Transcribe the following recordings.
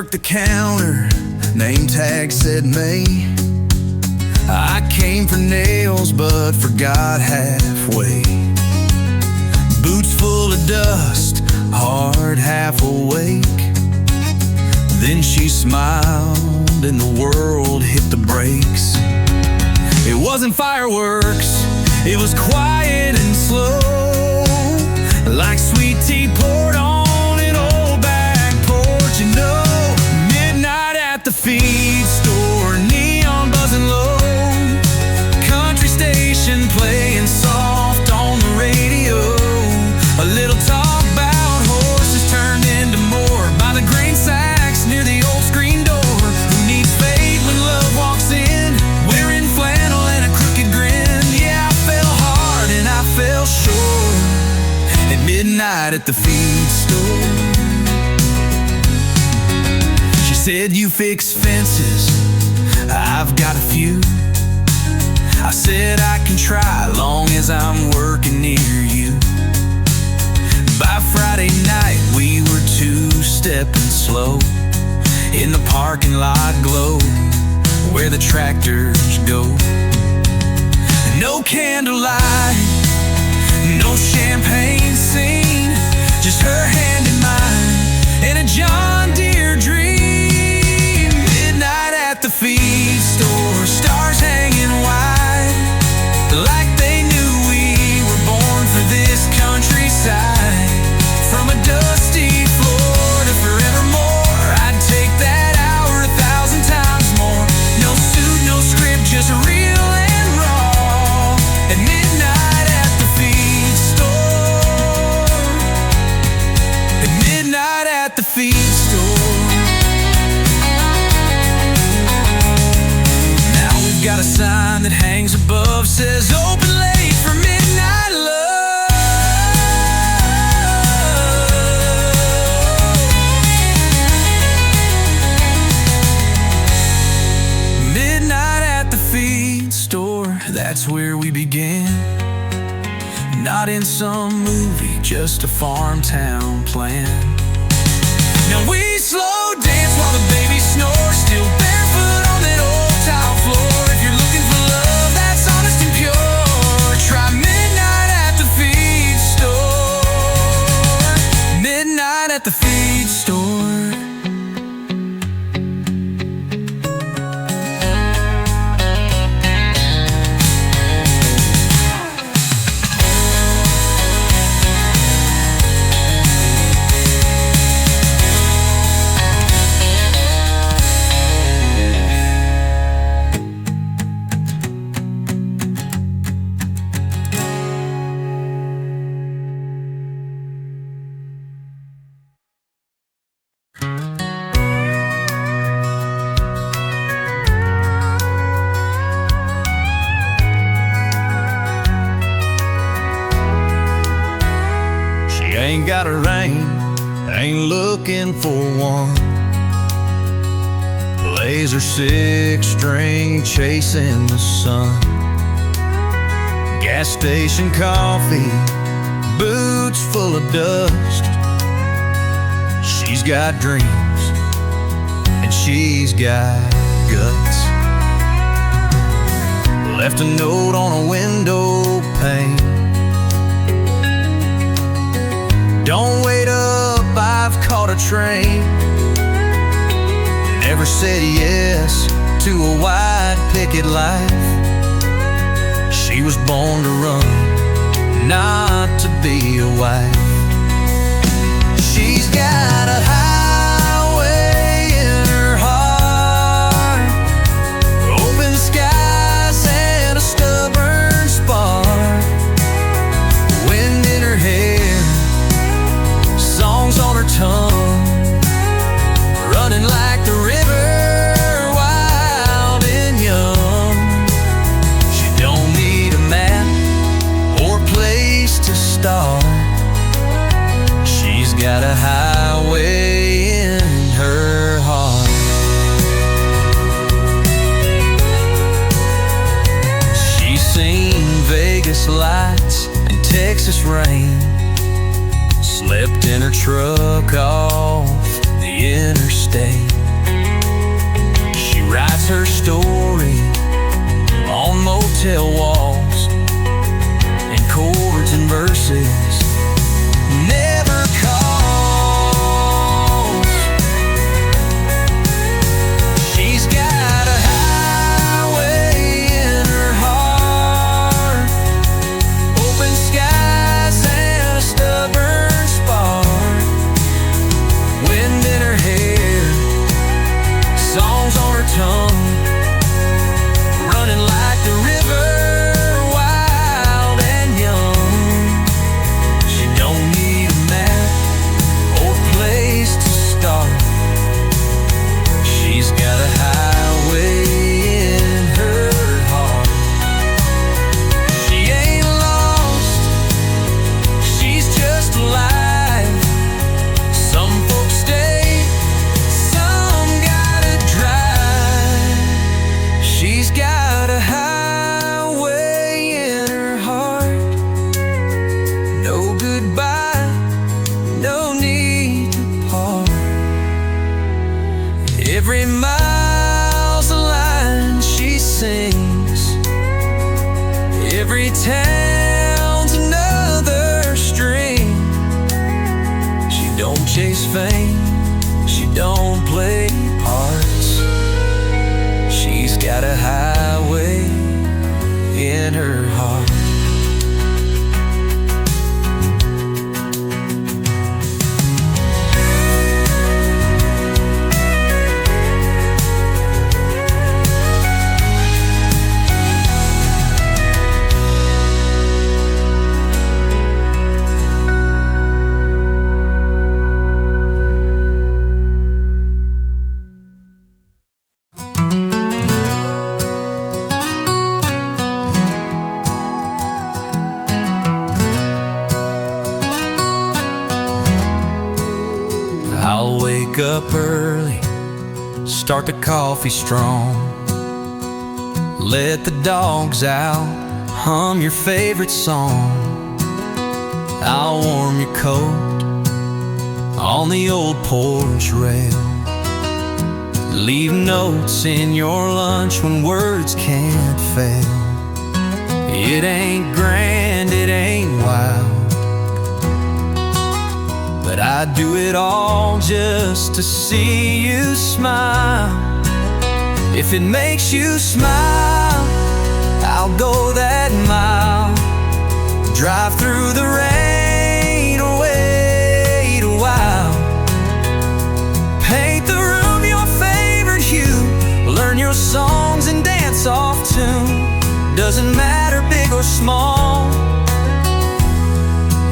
worked the counter, name tag said May. I came for nails but forgot halfway. Boots full of dust, heart half awake. Then she smiled and the world hit the brakes. It wasn't fireworks, it was quiet and slow, like sweet tea poured on an old back porch. You know, midnight at the feed store, neon buzzing low, country station playing soft on the radio. A little talk about horses turned into more by the grain sacks near the old screen door. Who needs faith when love walks in, wearing flannel and a crooked grin? Yeah, I fell hard and I fell short at midnight at the feed store. She said, you fix fences, I've got a few. I said I can try long as I'm working near you. By Friday night we were two-stepping slow in the parking lot glow where the tractors go. No candlelight, no champagne scene, just her hand in mine and a John Deere dream. Midnight at the feed store, stars hanging wide, like they knew we were born for this countryside. From a dusty floor to forevermore, I'd take that hour 1,000 times more. No suit, no script, just real and raw. At midnight at the feed store. At midnight at the feed store. Now we've got a sign that hangs above, says open late for midnight love. That's where we began. Not in some movie, just a farm town plan. Now we slow dance while the baby snores, still barefoot on that old tile floor. If you're looking for love that's honest and pure, try midnight at the feed store. Midnight at the feed store. Ain't got a ring, ain't looking for one. Plays her six-string chasing the sun. Gas station coffee, boots full of dust. She's got dreams and she's got guts. Left a note on a window pane. Don't wait up, I've caught a train. Never said yes to a white picket life. She was born to run, not to be a wife. She's got a highway in her heart, open skies and a stubborn spark. Wind in her hair, songs on her tongue, running like the river, wild and young. She don't need a map or place to start. She's got a highway in her heart. She's seen Vegas lights and Texas rain, slept in her truck off the interstate. writes her story on motel walls and chords and verses. Never calls. She's got a highway in her heart, open skies and a stubborn spark, wind in her hair, songs on her tongue, running like the river, wild and young. She don't need a map or place to start. She's got a highway in her heart. She ain't lost, she's just alive. Some folks stay, some gotta drive. She's got a highway in her heart. No goodbye, no need to part. Every mile's a line she sings, every town's another string. She don't chase fame, she don't play parts. She's got a highway in her heart. I'll wake up early, start the coffee strong, let the dogs out, hum your favorite song. I'll warm your coat on the old porch rail, leave notes in your lunch when words can't fail. It ain't grand, it ain't wild, but I'd do it all just to see you smile. If it makes you smile, I'll go that mile, drive through the rain or wait a while, paint the room your favorite hue, learn your songs and dance off tune. Doesn't matter big or small,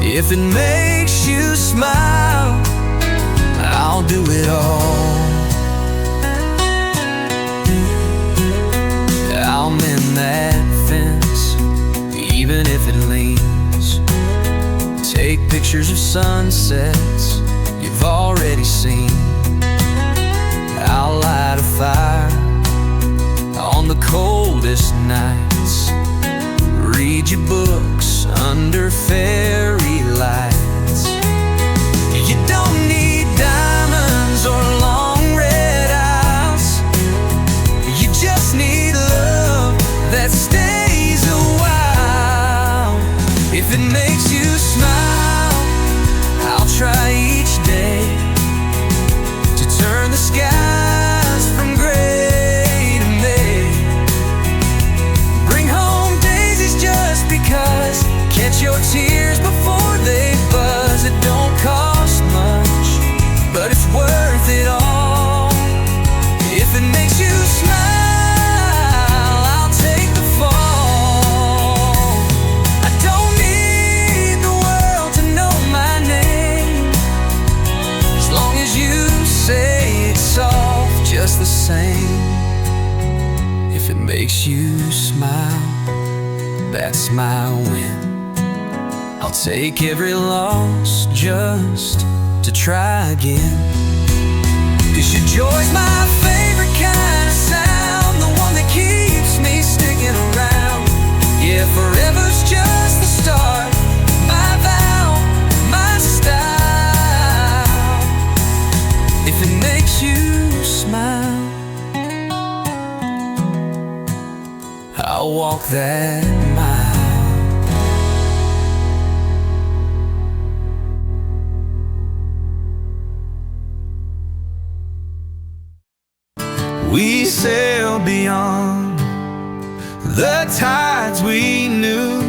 if it makes you smile, I'll do it all. I'll mend that fence, even if it leans. Take pictures of sunsets you've already seen. I'll light a fire on the coldest nights, read your books under fairy lights. You don't need diamonds or long red eyes, you just need love that stays a while. If it makes you smile, I'll try each day to turn the skies from gray to May. Bring home daisies just because, catch your tears before they buzz. It don't cost much, but it's worth it all. If it makes you smile, I'll take the fall. I don't need the world to know my name, as long as you say it's soft just the same. If it makes you smile, that's my win. I'll take every loss just to try again. 'Cause your joy's my favorite kind of sound, the one that keeps me sticking around. Yeah, forever's just the start, my vow, my style. If it makes you smile, I'll walk that mile. We sail beyond the tides we knew,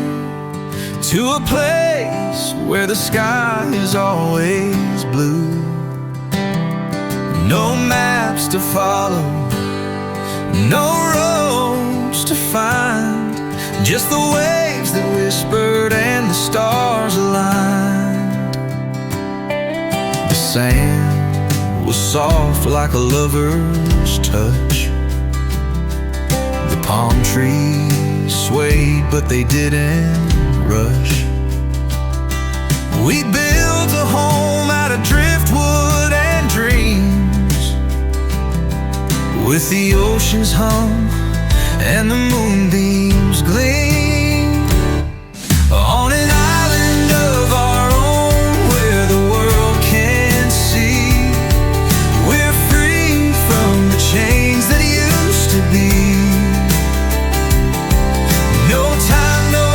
to a place where the sky is always blue. No maps to follow, no roads to find, just the waves that whispered and the stars aligned. The sand was soft like a lover's touch. The palm trees swayed, but they didn't rush. We built a home out of driftwood and dreams, with the ocean's hum and the moonbeams gleam, on an island of our own where the world can see. We're free from the chains that used to be. No time, no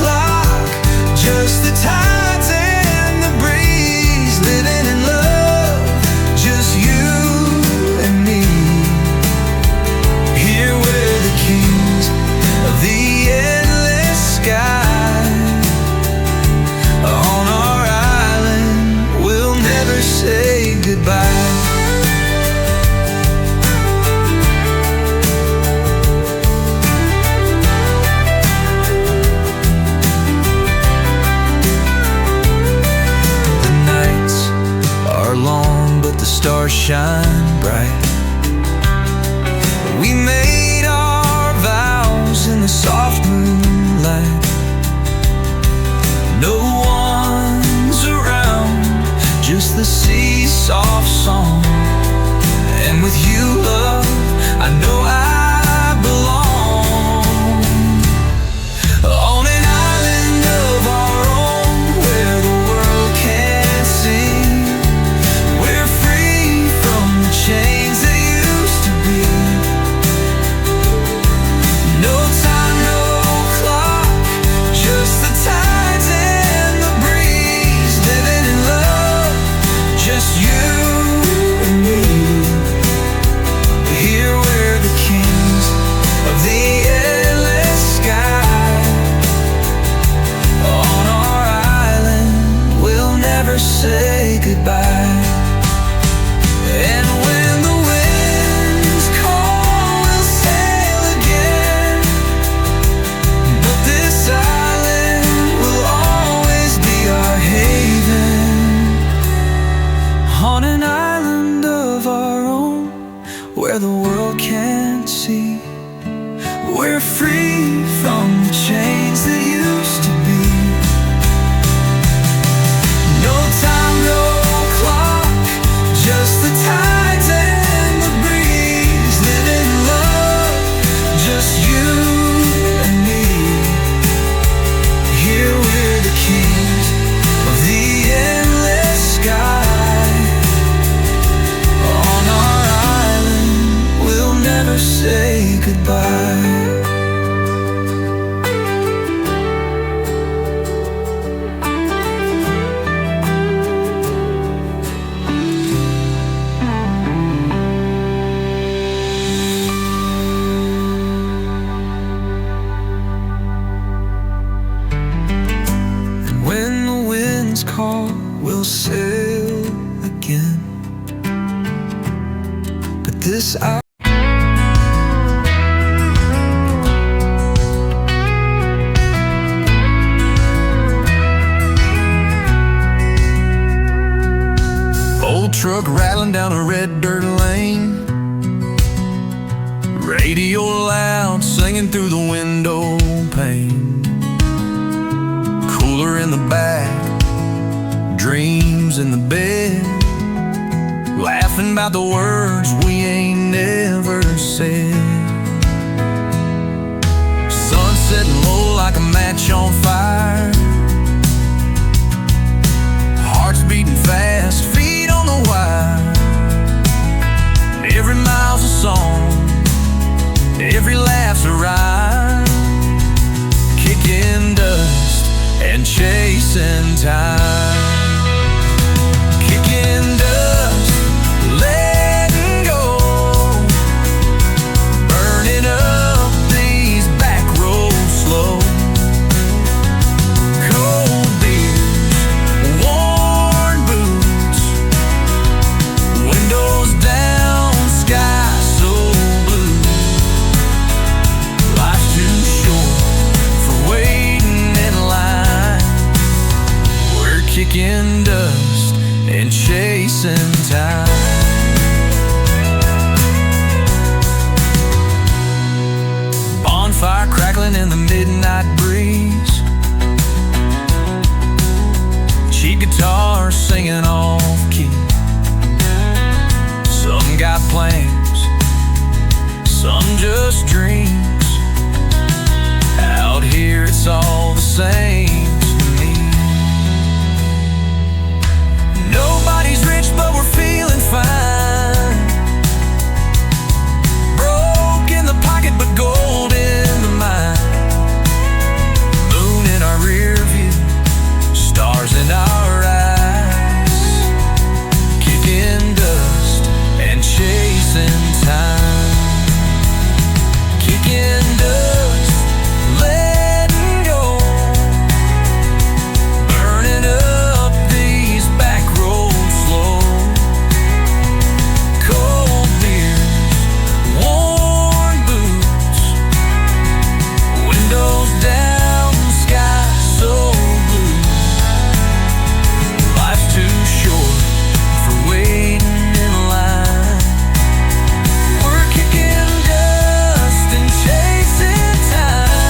clock, just the tides and the breeze, living in love, just you and me. Here we're the kings of the endless sky. On our island, we'll never say goodbye. The nights are long, but the stars shine bright. We made our vows in the soft moonlight. No one's around, just the sea's soft song. And with you, love, I know I belong. On an island of our own where the world can't see. We're free from the chains that used to be. No time, no clock, just the tides and the breeze, living in love, just you and me. Here we're the kings of the endless sky. On our island, we'll never say goodbye. And when the winds call, we'll sail again. But this island will always be our haven. On an island of our own where the world can't see. We're free from the chains that used to be. No time, no clock, just the tides and the breeze, living in love, just you and me. Here we're the kings of the endless sky. On our island, we'll never say goodbye. And when the winds call, we'll sail again. But this old truck rattling down a red dirt lane, radio loud singing through the window pane. Cooler in the back, dreams in the bed, laughing about the words we ain't never said. Sun setting low like a match on fire, hearts beating fast, feet on the wire. Every mile's a song, every laugh's a ride. the midnight breeze. Cheap guitar singing off key. Some got plans, some just dreams. Out here it's all the same to me. Nobody's rich but we're feeling fine. Broke in the pocket but gold in the mind. Moon in our rear view, stars in our eyes. Kicking dust and chasing time. Kicking dust, letting go. Burning up these back roads slow. Cold beers, worn boots. Windows down, sky so blue. Life's too short for waiting in line. We're kicking dust and chasing time.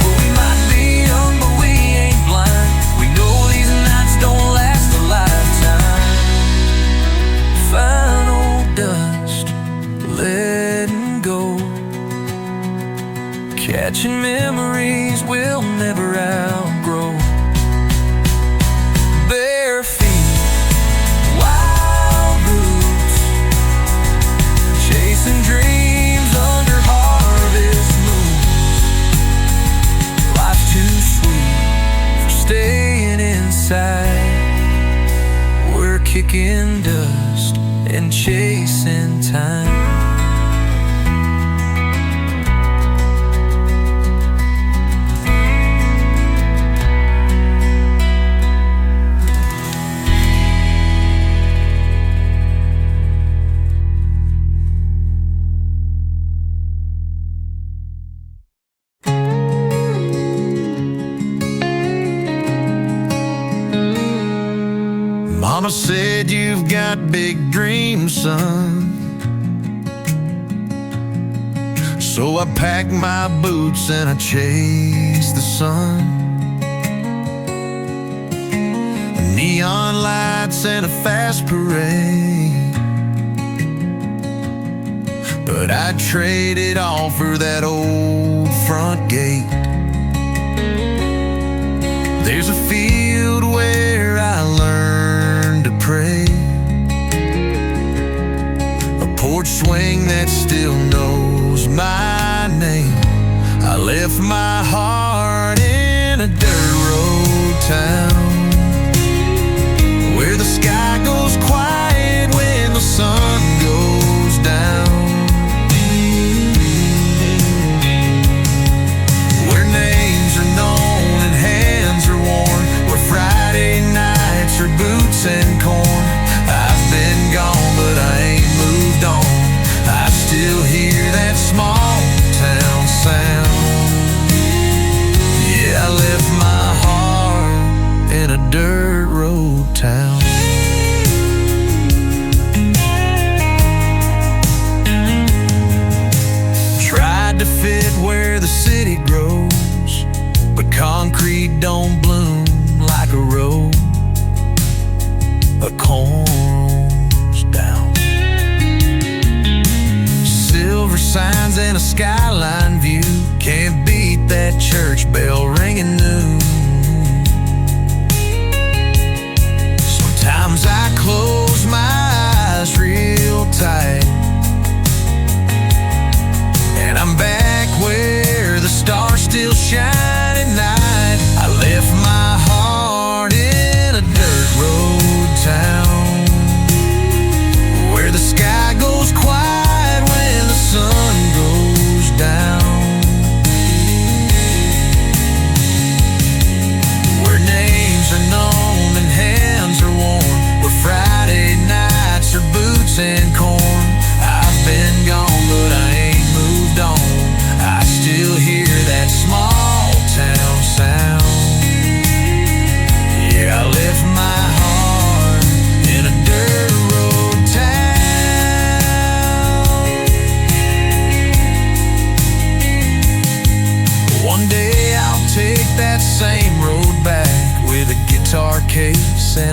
Well, we might be young, but we ain't blind. We know these nights don't last a lifetime. Final dust, letting go. Catching memories we'll never outgrow. Bare feet, wild roots. Chasing dreams under harvest moons. Life's too sweet for staying inside. We're kicking dust and chasing time. Mama said you've got big dreams, son. So I packed my boots and I chased the sun. Neon lights and a fast parade, but I'd trade it all for that old front gate. There's a field where I learned to pray, a porch swing that still knows my name. I left my heart in a dirt road town, where the sky goes quiet when the sun goes down, where names are known and hands are worn, where Friday nights are boots and corn. I've been gone, but I ain't moved on. I still hear that small town sound. Yeah, I left my heart in a dirt road town. Tried to fit where the city grows, but concrete don't bloom like a rose. A corn's down. Silver signs and a skyline view can't beat that church bell ringing noon. Sometimes I close my eyes real tight, and I'm back where the stars still shine at night. I left my heart in a dirt road town, where the sky goes quiet when the sun goes down.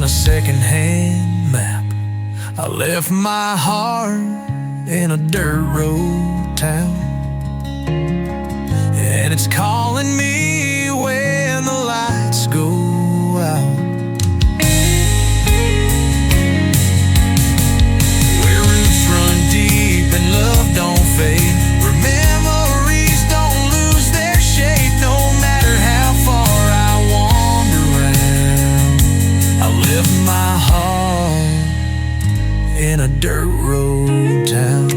a second-hand map. I left my heart in a dirt road town, and it's calling me when the lights go out. Where roots run deep and love don't fade, where memories don't lose their shape. No matter how far I wander around, I left my heart in a dirt road town.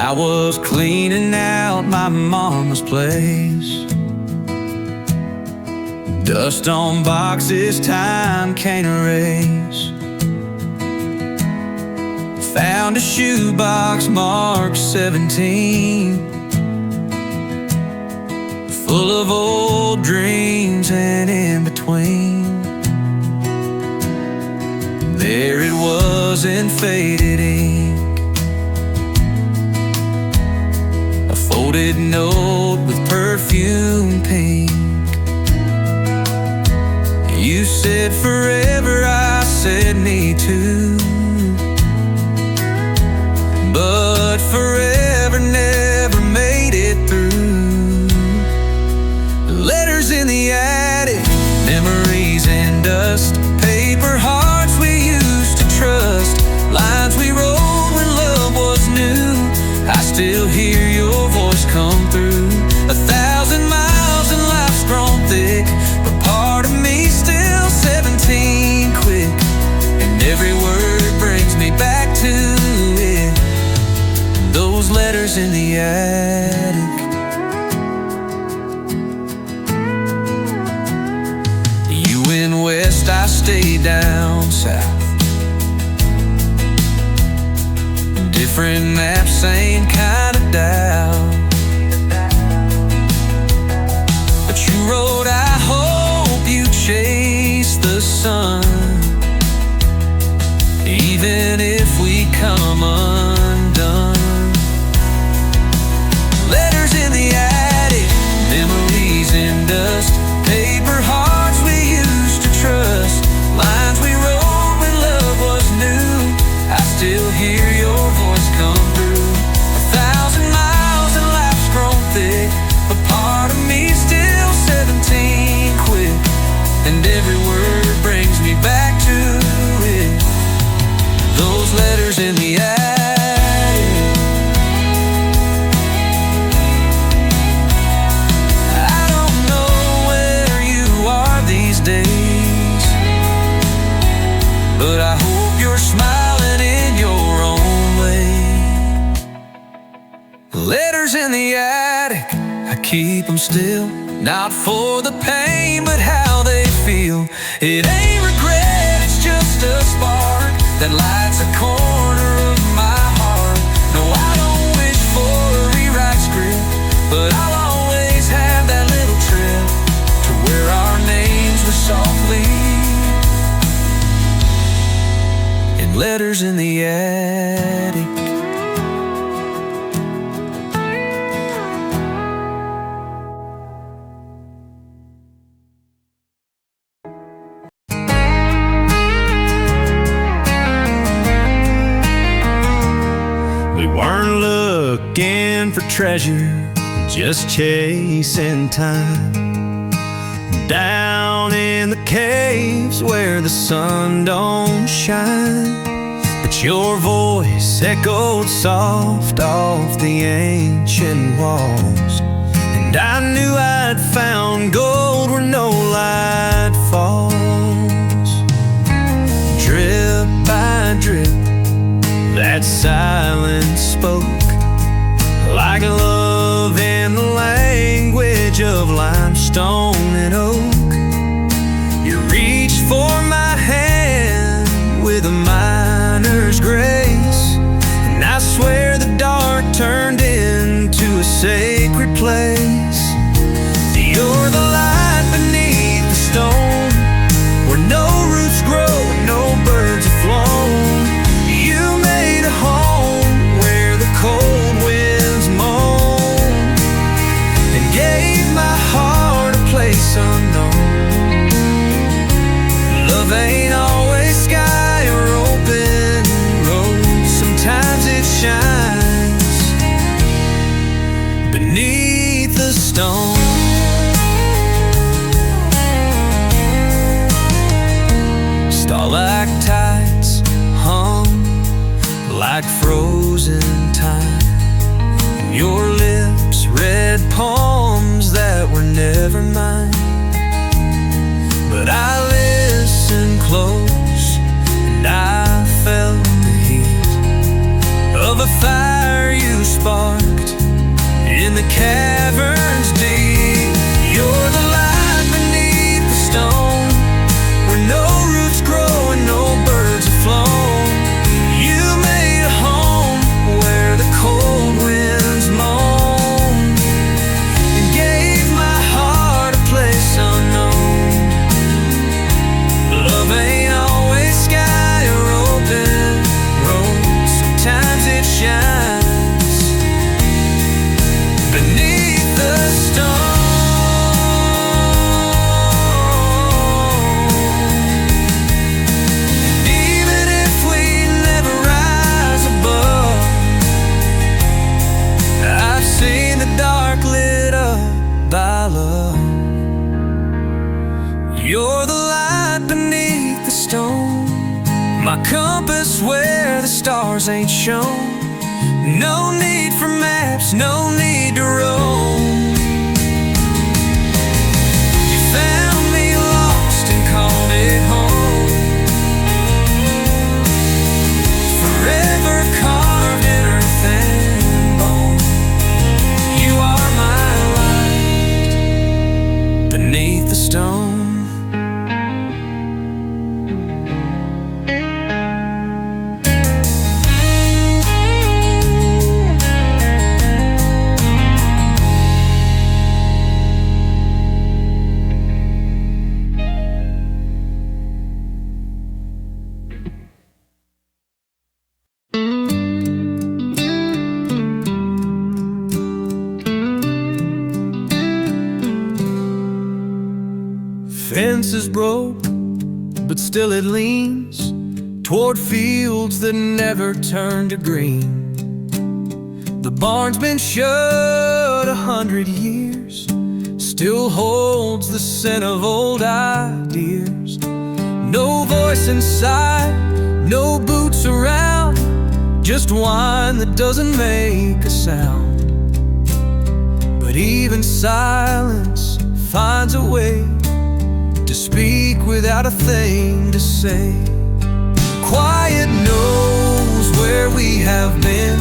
I was cleaning out my mama's place, dust on boxes time can't erase. Found a shoebox marked 17, full of old dreams and in between. There it was in faded ink, a folded note with perfume pink. You said forever, I said me too, but forever never made it through. Letters in the attic, memories and dust, paper hearts we used to trust, lines we wrote when love was new. I still hear your voice come through. 1,000 miles and life's grown thick, but part of me still 17 quick, and every word brings me back to it. Those letters in the attic. You went west, I stayed down south. Different maps, same kind of doubt. But you wrote, I hope you chase the sun, even if we come undone. Letters in the attic, memories in dust, paper hearts we used to trust, lines we wrote when love was new. I still hear your voice come through. 1,000 miles and life's grown thick, but part of me still 17 quick, and every word brings me back to it. Those letters in the attic. I don't know where you are these days, but I hope you're smiling in your own way. Letters in the attic, I keep them still, not for the pain, but how they feel. It ain't regret, it's just a spark that lights a corner of my heart. No, I don't wish for a rewrite script, but I'll always have that little trip to where our names were softly in letters in the attic. Weren't looking for treasure, just chasing time. Down in the caves where the sun don't shine, but your voice echoed soft off the ancient walls, and I knew I'd found gold where no light falls. Drip by drip, that silence spoke like love in the language of limestone and oak. You reached for my hand with a miner's grace, and I swear the dark turned into a sacred place. You're the light beneath like frozen time. Your lips, red palms that were never mine. But I listened close, and I felt the heat of a fire you sparked in the caverns deep. You're the light beneath the stone, where no roots grow and no birds have flown. You made a home where the cold winds moan, and gave my heart a place unknown. Love ain't always sky or open road. Sometimes it shines beneath the stone. And even if we never rise above, I've seen the dark lit up by love. You're the light beneath the stone, my compass where the stars ain't shown. No need for maps, no need to roam. You found me lost and called it home, forever carved in earth and bone. You are my light beneath the stone. Fence is broke, but still it leans toward fields that never turn to green. The barn's been shut 100 years, still holds the scent of old ideas. No voice inside, no boots around, just wine that doesn't make a sound. But even silence finds a way to speak without a thing to say. Quiet knows where we have been.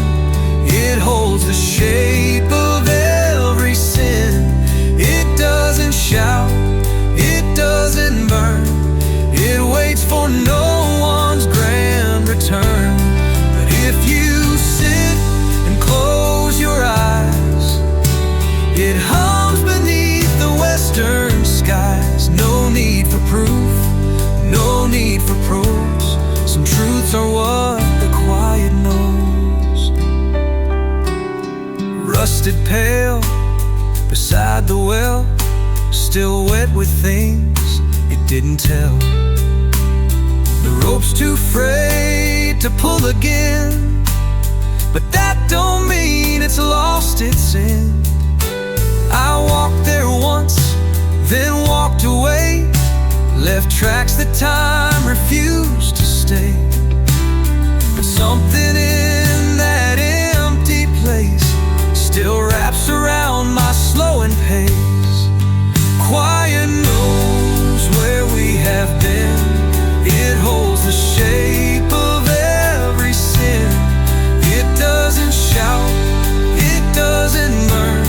It holds the shape of every sin. It doesn't shout, it doesn't burn. It waits for no one's grand return. But if you sit and close your eyes, it hums beneath the western skies. No need for proof, no need for prose. Some truths are what the quiet knows. Rusted pail beside the well, still wet with things it didn't tell. The rope's too frayed to pull again, but that don't mean it's lost its end. I walked there once, then walked away, left tracks that time refused to stay. But something in that empty place still wraps around my slowing pace. Quiet knows where we have been. It holds the shape of every sin. It doesn't shout, it doesn't burn.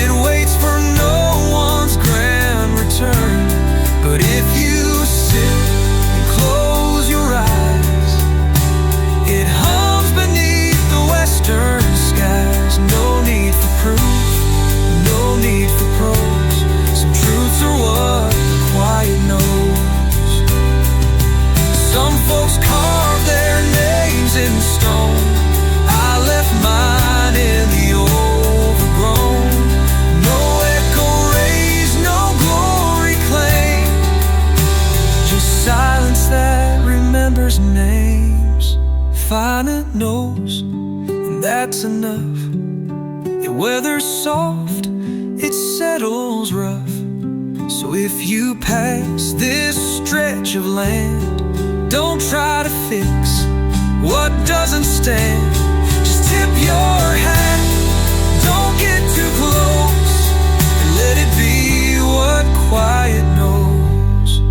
It waits for no one's grand return. But if you sit and close your eyes, it hums beneath the western skies. No need for proof, no need for prose. Some truths are what the quiet knows. Some folks carve their names in stone. I left mine in the overgrown. No echo raised, no glory claim, just silence that remembers names. Finite knows, and that's enough. It weathers soft, it settles rough. So if you pass this stretch of land, don't try to fix what doesn't stand. Just tip your hat, don't get too close, and let it be what quiet knows.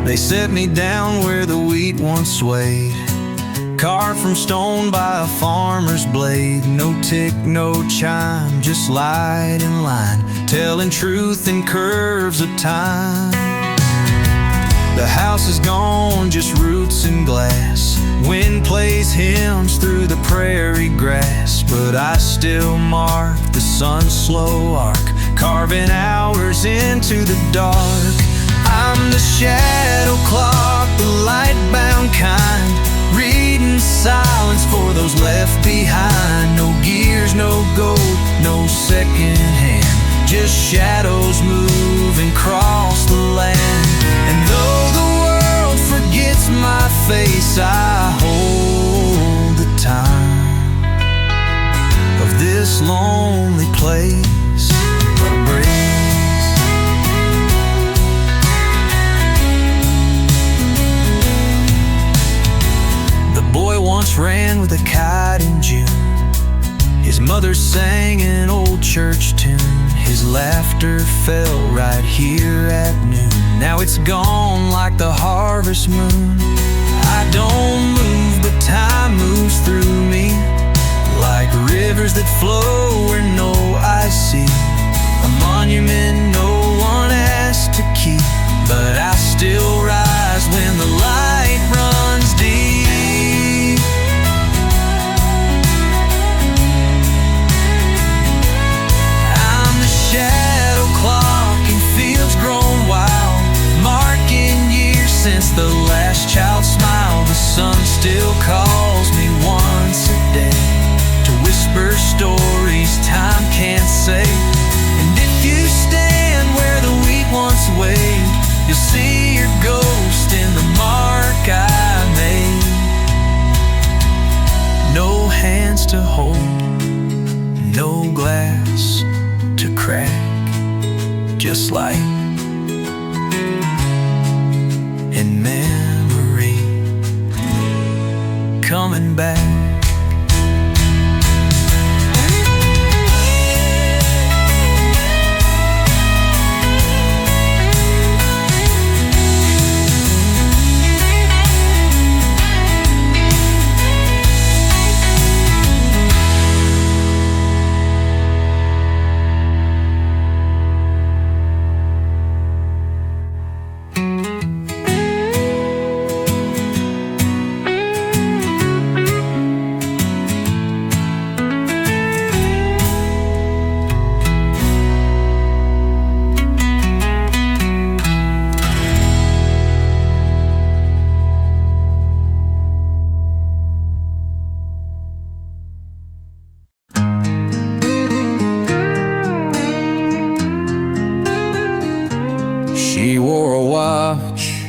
They set me down where the wheat once swayed, carved from stone by a farmer's blade. No tick, no chime, just light and line, telling truth in curves of time. The house is gone, just roots and glass. Wind plays hymns through the prairie grass, but I still mark the sun's slow arc, carving hours into the dark. I'm the shadow clock, the light-bound kind, reading silence for those left behind. No gears, no gold, no second hand, just shadows moving across the land. And though the world forgets my face, I hold the time of this lonely place a breeze. Boy once ran with a kite in June. His mother sang an old church tune. His laughter fell right here at noon. Now it's gone like the harvest moon. I don't move, but time moves through me, like rivers that flow where no eye see. A monument no one asked to keep, but I still rise when the light runs deep. Shadow clock in fields grown wild, marking years since the last child smiled. The sun still calls me once a day to whisper stories time can't say. And if you stand where the wheat once waved, you'll see your ghost in the mark I made. No hands to hold, no glass to crack, just light and memory coming back. She wore a watch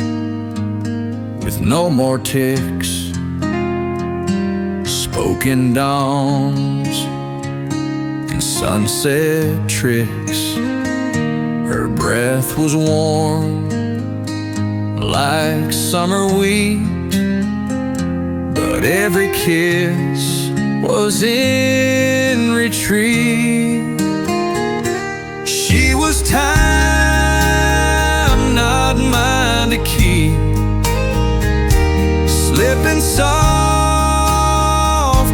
with no more ticks, spoken dawns and sunset tricks. Her breath was warm like summer wheat, but every kiss was in retreat. She was time, not mine to keep, slipping soft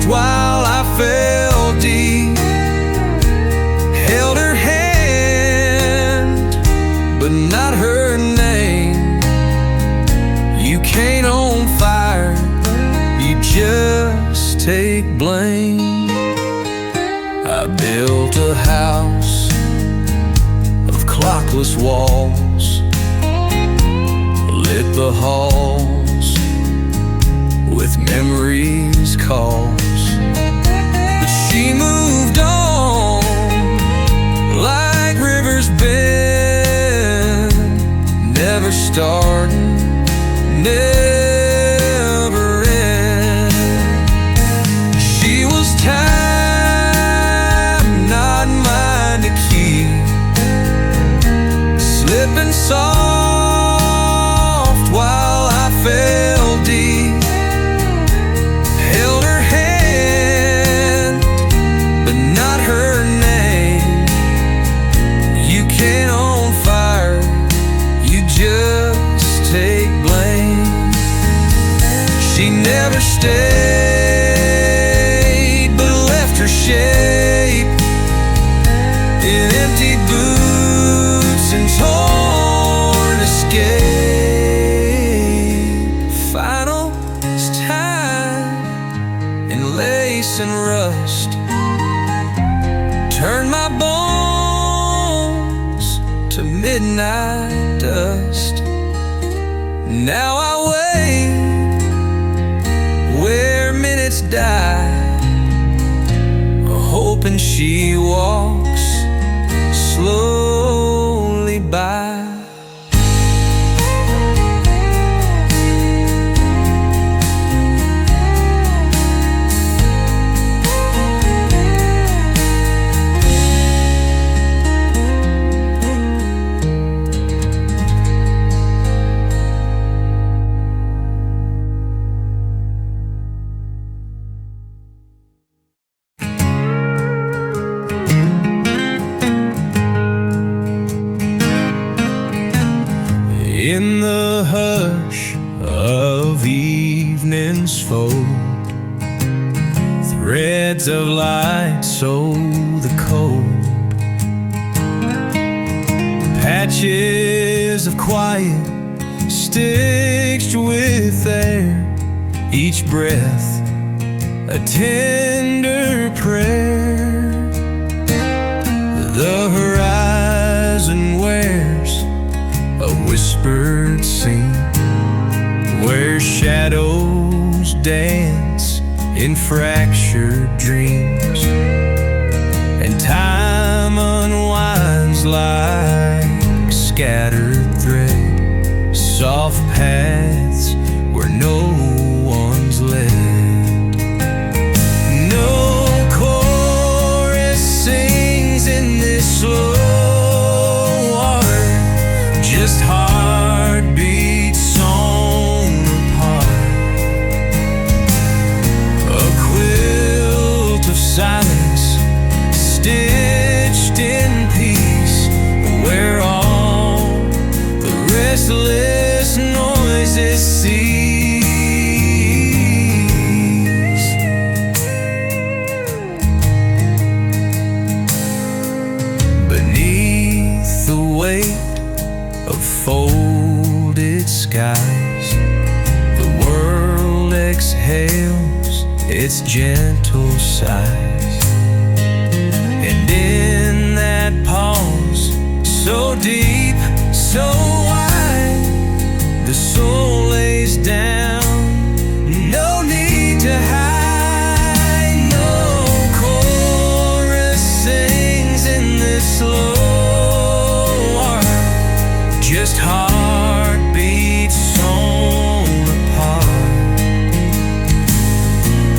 while I fell deep. Held her clockless walls lit the halls with memories' calls. But she moved on like rivers bend, never starting, never end. She was time, not mine to keep, slipping soft while I fell deep. Held her hand, but not her name. You can't own fire, you just take blame. She never stayed, but left her shape in empty boots and torn escape. Final time in lace and rust, turn my bones to midnight dust. Now I wait where minutes die, hoping she walks slowly by. In the hush of evening's fold, threads of light sow the cold, patches of quiet stitched with air, each breath a tender prayer. The horizon wears a whispered scene where shadows dance in fractured dreams, and time unwinds like scattered thread, soft paths where no one's led. No chorus sings in this slow art, just heartbeats sewn apart. A quilt of silence stitched in peace, where all the restless noises cease. Beneath the weight of folded skies, the world exhales its gentle sighs, and in that pause, so deep, so wide, the soul lays down, no need to hide. No chorus sings in this slow art, just heartbeats sewn apart.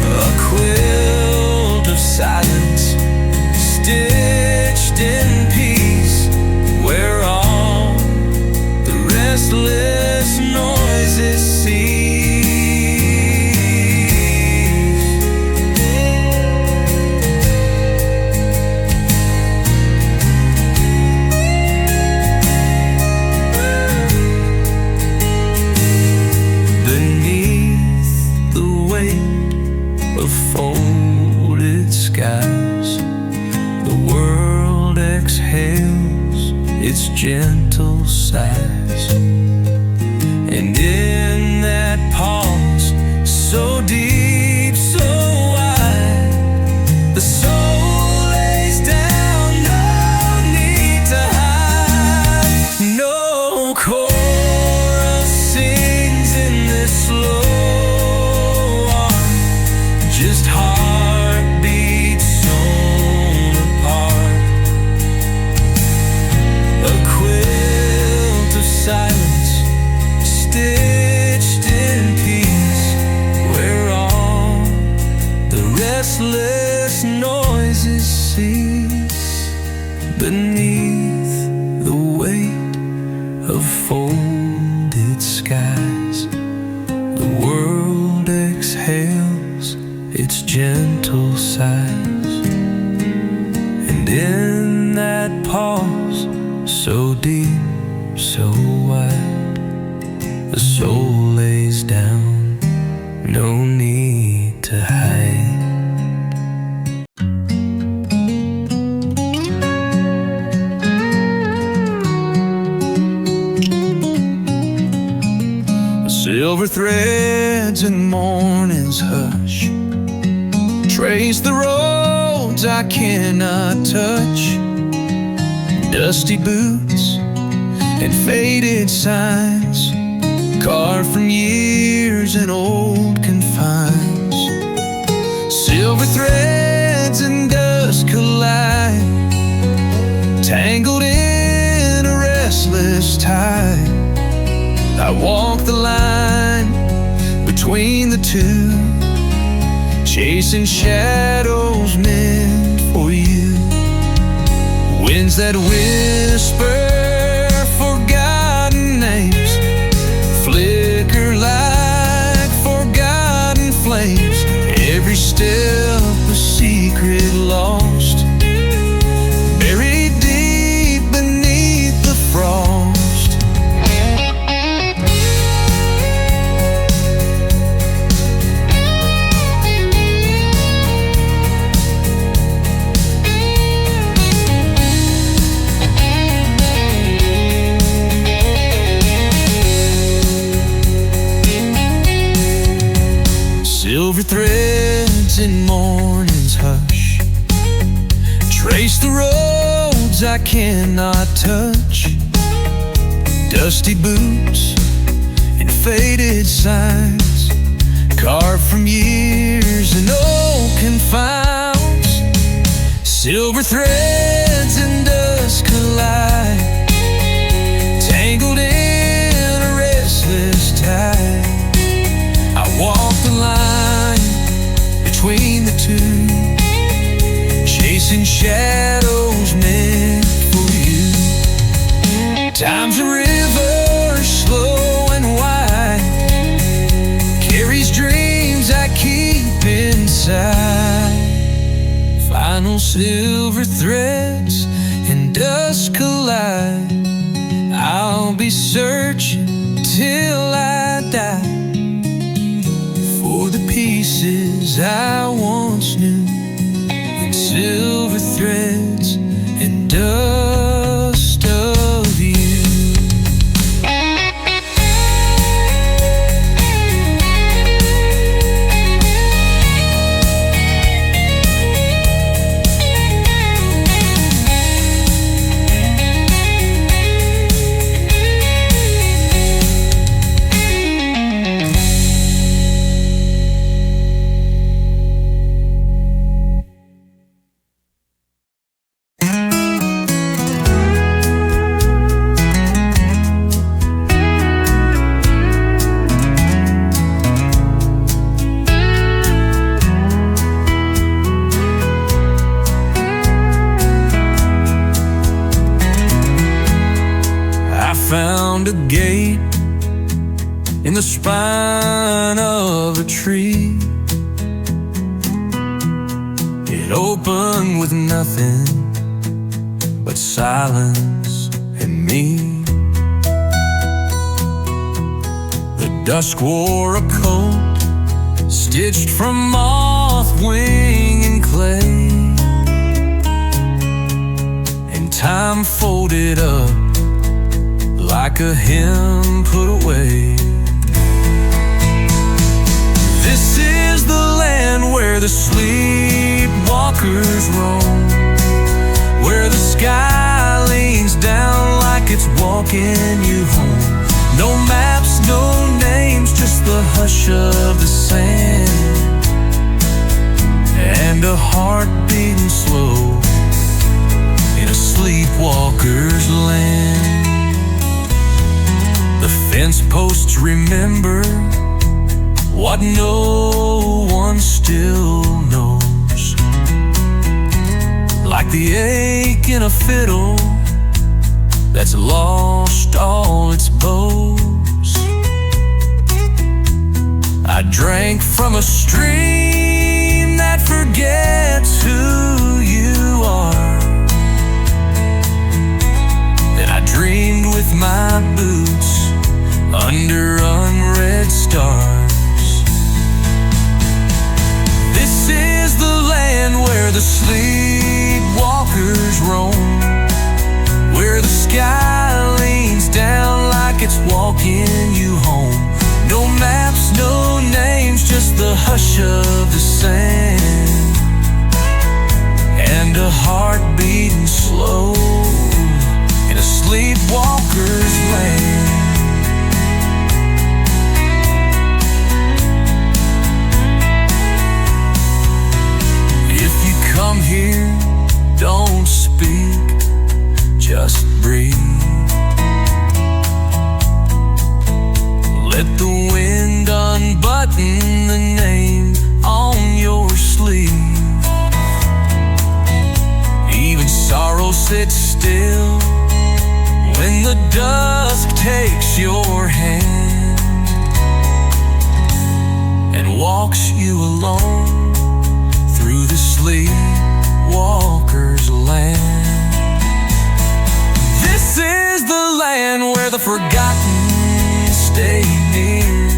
A quilt of silence stitched in peace, where all the restless noises cease. Beneath the weight of folded skies, the world exhales its gentle sighs, and in that pause, so deep, so wide, the soul lays down, no need to hide. beneath the weight of folded skies. The world exhales its gentle sighs, and in that pause, so deep, so wide, the soul lays down, no need to hide. Silver threads in morning's hush trace the roads I cannot touch. Dusty boots and faded signs carved from years and old confines. Silver threads and dust collide, tangled in a restless tide. I walk the line between the two, chasing shadows meant for you. Winds that whisper forgotten names, flicker like forgotten flames. Every step a secret lost, buried deep beneath the frost. Silver threads in morning's hush trace the roads I cannot touch. Dusty boots and faded signs carved from years and old confines. Silver threads and dust collide, tangled in a restless tide. I walk the line between the two, chasing shadows meant for you. Time's a river, slow and wide, carries dreams I keep inside. Final silver threads and dust collide. I'll be searching till I die for the pieces I once knew, in silver threads and dust of you. Found a gate in the spine of a tree. It opened with nothing but silence and me. The dusk wore a coat stitched from moth, wing, and clay, and time folded up like a hymn put away. This is the land where the sleepwalkers roam, where the sky leans down like it's walking you home. No maps, no names, just the hush of the sand, and a heart beating slow in a sleepwalker's land. The fence posts remember what no one still knows, like the ache in a fiddle that's lost all its bows. I drank from a stream that forgets who you are. Then I dreamed with my boots under unread stars. This is the land where the sleepwalkers roam, where the sky leans down like it's walking you home. No maps, no names, just the hush of the sand, and a heart beating slow in a sleepwalker's land. If you come here, don't speak, just breathe. Let the wind unbutton the name on your sleeve. Even sorrow sits still when the dusk takes your hand and walks you alone through the sleepwalker's land. This is the land where the forgotten stay near,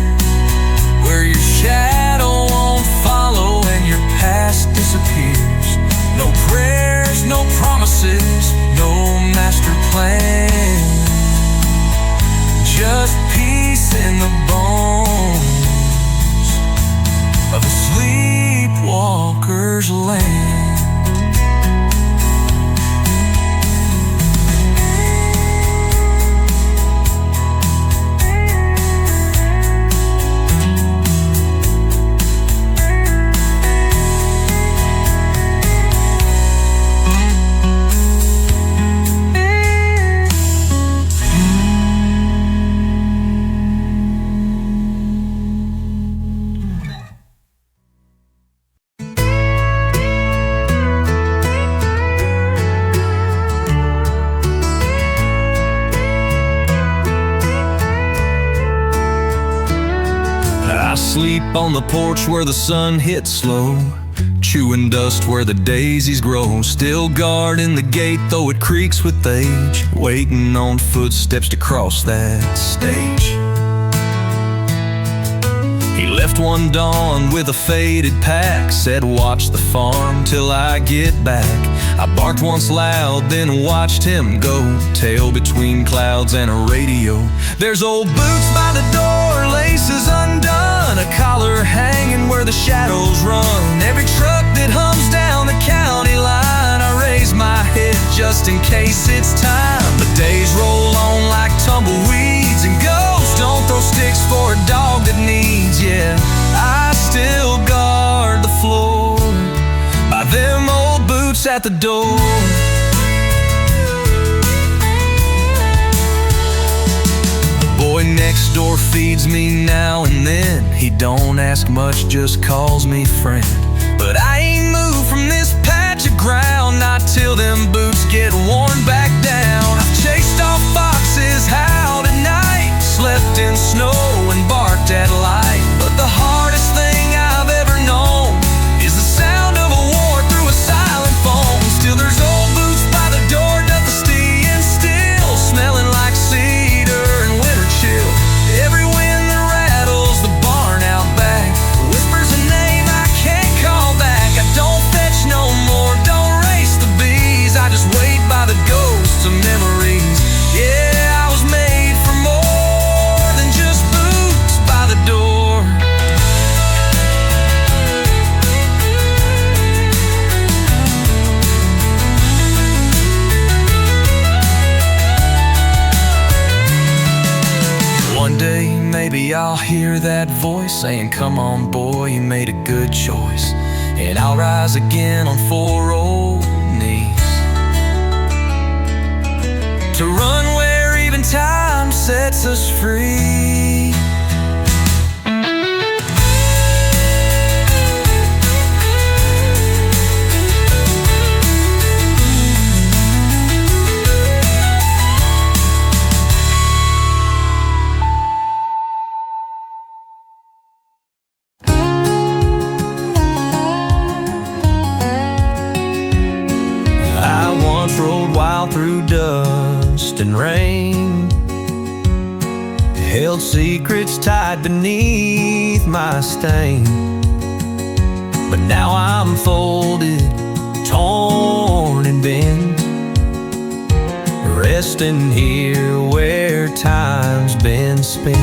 where your shadow won't follow and your past disappears. No prayers, no promises, no master plan, just peace in the bones of a sleepwalker's land. Sleep on the porch where the sun hits slow, chewing dust where the daisies grow. Still guarding the gate though it creaks with age, waiting on footsteps to cross that stage. He left one dawn with a faded pack, said watch the farm till I get back. I barked once loud, then watched him go, tail between clouds and a radio. There's old boots by the door, laces undone, a collar hanging where the shadows run. Every truck that hums down the county line, I raise my head just in case it's time. The days roll on like tumbleweeds, and ghosts don't throw sticks for a dog that needs. Yeah, I still guard the floor by them old boots at the door. Boy next door feeds me now and then. He don't ask much, just calls me friend. But I ain't moved from this patch of ground, not till them boots get worn back down. I've chased off foxes, howled at night, slept in snow and barked at light. But the hardest thing I've ever known is the sound of a war through a silent phone. Still there's old boots by the door, dusty and still, smelling like cedar and winter chill. Every wind that rattles the barn out back whispers a name I can't call back. I don't fetch no more, don't race the bees, I just wait by the ghosts of memories. Yeah, I was made for more than just boots by the door. One day, maybe I'll hear that voice saying, come on boy, you made a good choice. And I'll rise again on four old knees to run where even time sets us free. through dust and rain, held secrets tied beneath my stain. But now I'm folded, torn and bent, resting here where time's been spent.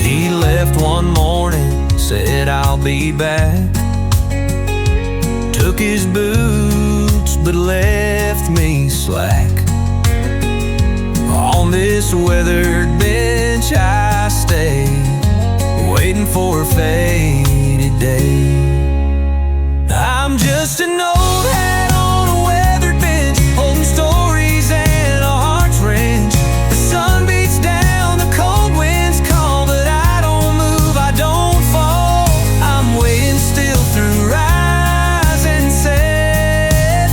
He left one morning, said I'll be back, took his boots but left me slack. On this weathered bench I stay, waiting for a faded day. I'm just an old hat on a weathered bench, holding stories and a heart's wrench. The sun beats down, the cold winds call, but I don't move, I don't fall. I'm waiting still through rise and set,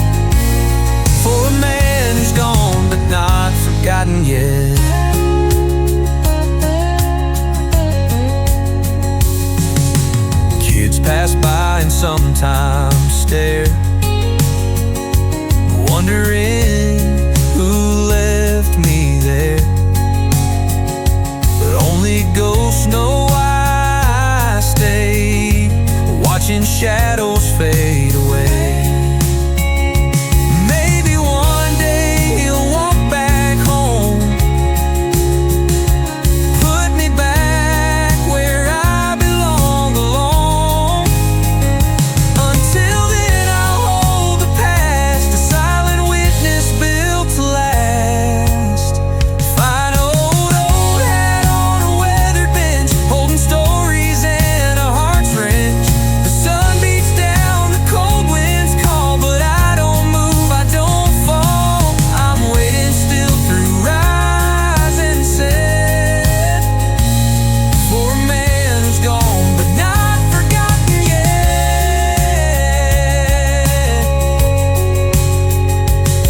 for a man who's gone but not forgotten yet. Kids pass by and sometimes stare, wondering who left me there. But only ghosts know why I stay, watching shadows fade away. Maybe one day he'll walk back home, put me back where I belong alone. Until then I'll hold the past, a silent witness built to last. Fine old hat on a weathered bench, holding stories and a heart's wrench. The sun beats down, the cold winds call, but I don't move, I don't fall. I'm waiting still through rise and set, for a man who's gone but not forgotten yet.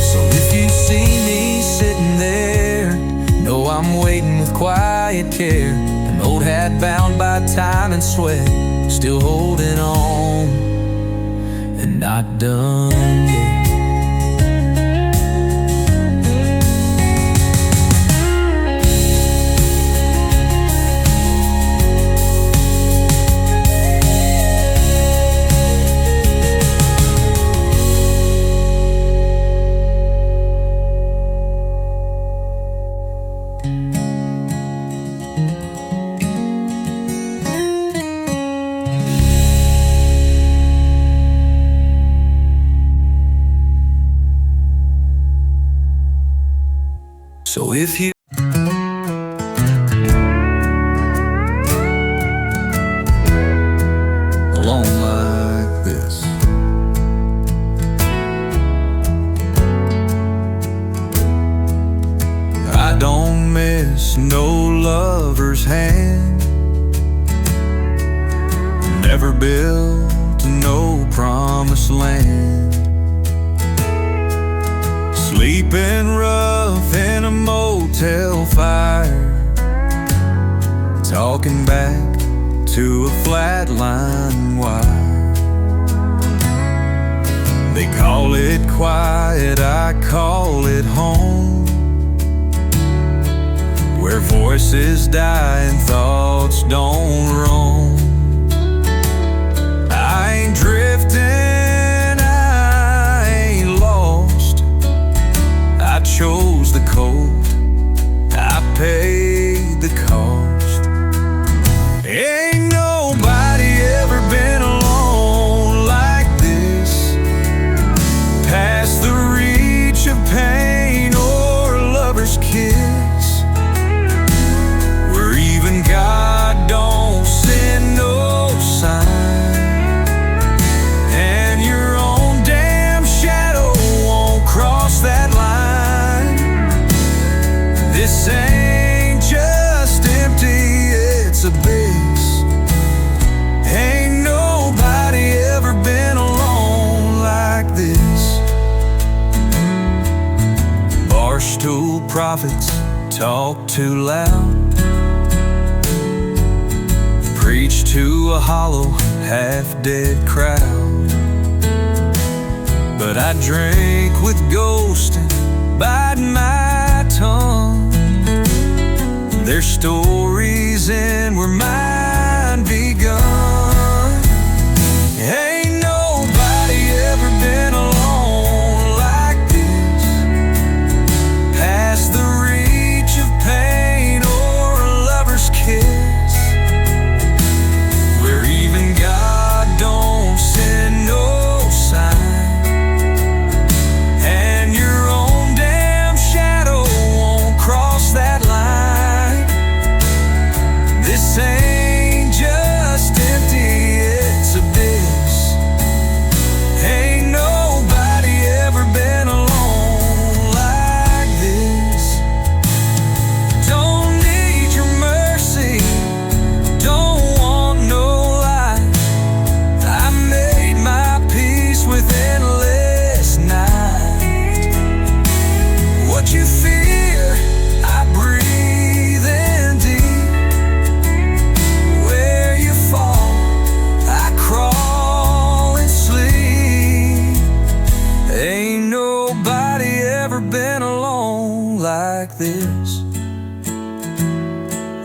So if you see me sitting there, know I'm waiting with quiet care. An old hat bound by time and sweat, still holding on and not done yet. So if you alone like this, I don't miss no lover's hand, never built no promised land. Sleeping rough in a motel fire, talking back to a flatline wire. They call it quiet, I call it home, where voices die and thoughts don't roam. I ain't drifting, I ain't lost, I chose the cold, I paid the cost. Ain't nobody ever been alone like this, past the reach of pain or a lover's kiss, where even God don't send no sign, and your own damn shadow won't cross that line. This ain't just empty, it's abyss. Ain't nobody ever been alone like this. Barstool prophets talk too loud, preach to a hollow, half-dead crowd. I drank with ghosting, biting my tongue. Their stories end where mine begun. Ain't nobody ever been alone like this, past the reach of pain or a lover's kiss, where even God don't send no sign, and your own damn shadow won't cross that line. This ain't just empty, it's abyss. Ain't nobody ever been alone like this. Don't need your mercy, don't want no light. I made my peace with endless night. What you fear, I breathe in deep. Where you fall, I crawl and sleep. Ain't nobody ever been alone like this,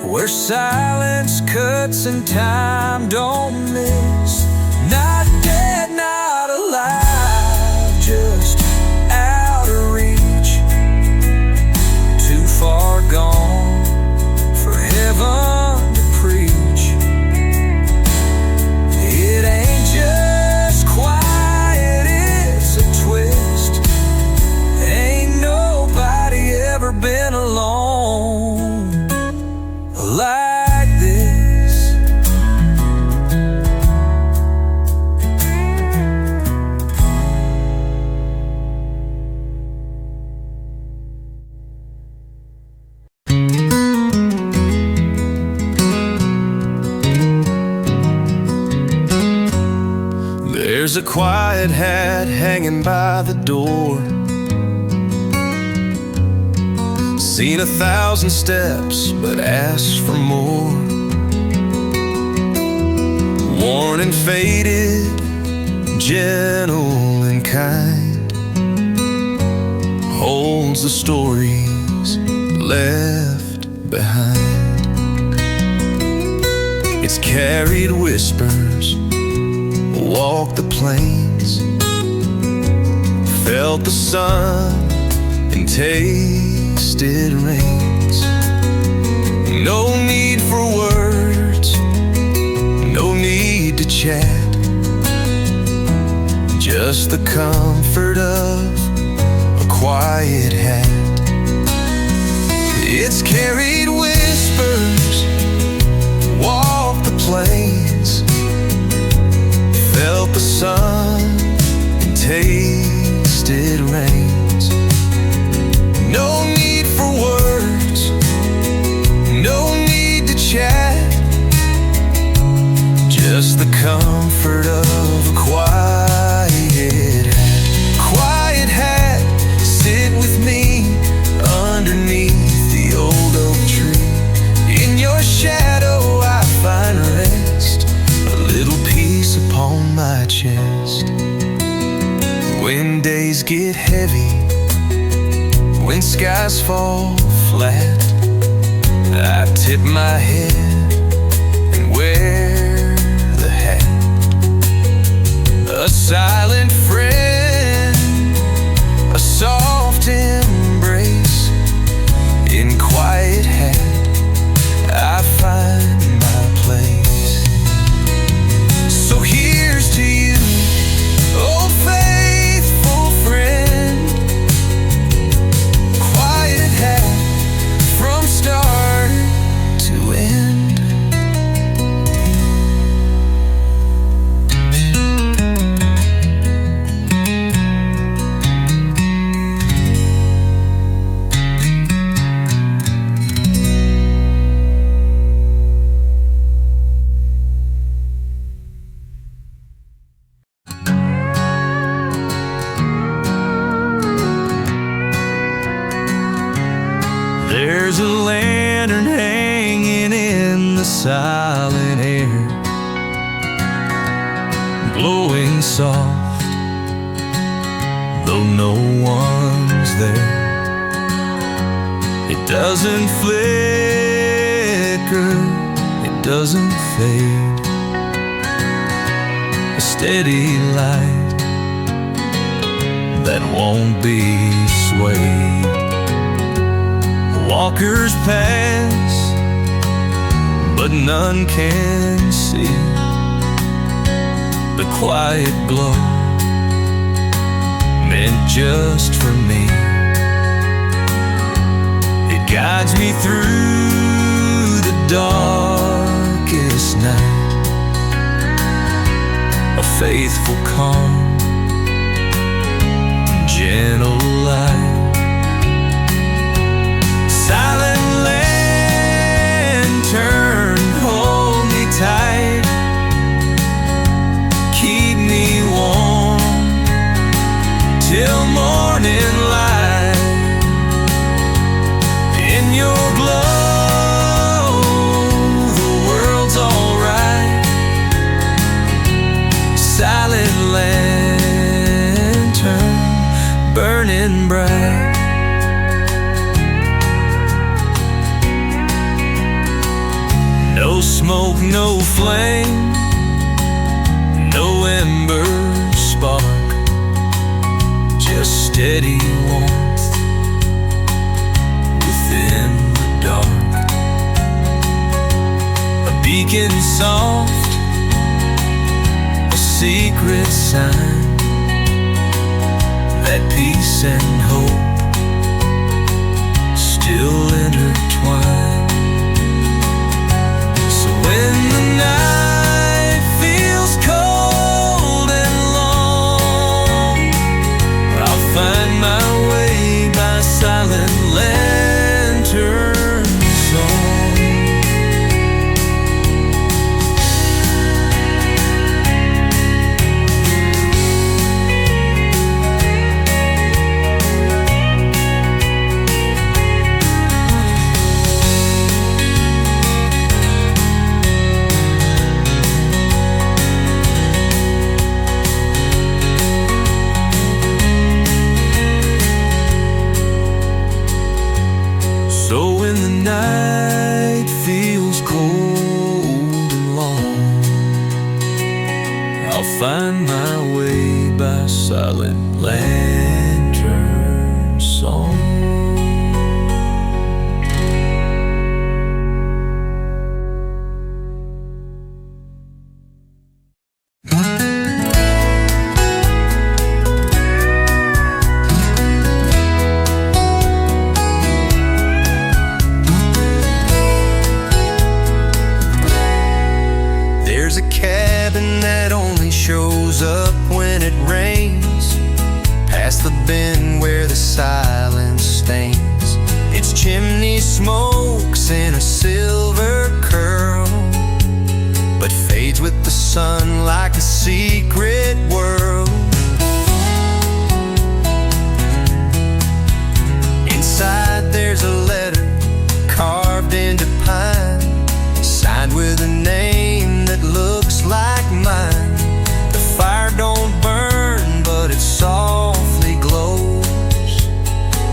where silence cuts and time don't miss. Not dead, not alive, just out of reach, too far gone for heaven to preach. It ain't just quiet, it's a twist. Ain't nobody ever been alone like this. There's a quiet hat hanging by the door. Seen 1,000 steps, but asked for more. Worn and faded, gentle and kind, holds the stories left behind. It's carried whispers, walked the plains, felt the sun and tasted rains. No need for words, no need to chat, just the comfort of a quiet hat. It's carried whispers, walked the plains, felt the sun and tasted rains. No need for words, no need to chat, just the comfort of a quiet hat. Quiet hat, sit with me underneath the old oak tree. In your shadow I find rest, a little peace upon my chest. When days get heavy, when skies fall flat, I tip my head and wear the hat. A silent friend, a soft embrace. In quiet hat, I find my place. So here's to you, old faithful friend. Quiet hat, from start to end. There's a lantern hanging in the silent air, glowing soft, though no one's there. It doesn't flicker, it doesn't fade. A steady light that won't be swayed. Walkers pass, but none can see the quiet glow meant just for me. It guides me through the darkest night, a faithful calm, gentle light. Silent lantern, hold me tight, keep me warm till morning light. In your glow, the world's alright. Silent lantern, burning bright. No smoke, no flame, no ember spark, just steady warmth within the dark. A beacon soft, a secret sign that peace and hope still intertwine. When the night feels cold and long, I'll find my way by silent lantern song. So when the night feels cold and long, I'll find my way by silent lantern song. There's a cabin that only shows up when it rains, past the bend where the silence stains. Its chimney smokes in a silver curl, but fades with the sun like a secret world. Inside there's a letter carved into pine, signed with a name that looks like mine. The fire don't burn, but it softly glows,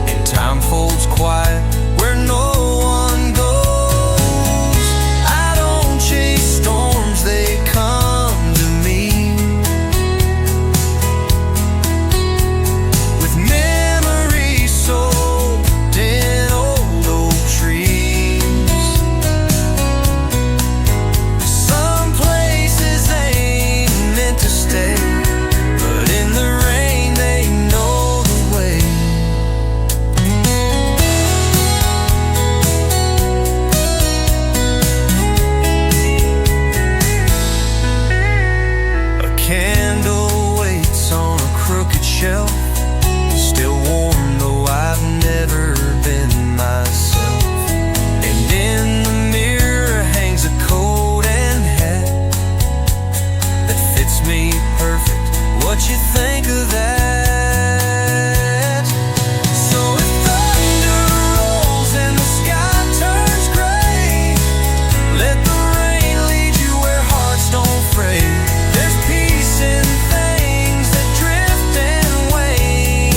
and time folds quiet where no one goes. I don't chase storms, they come to me, with memories soaked in old oak trees. Some places ain't meant to stay, but in the rain they know the way. A candle waits on a crooked shelf, still warm though I've never been myself. And in the mirror hangs a coat and hat that fits me perfect. What you think of that? So if thunder rolls and the sky turns gray, let the rain lead you where hearts don't fray. There's peace in things that drift and wane.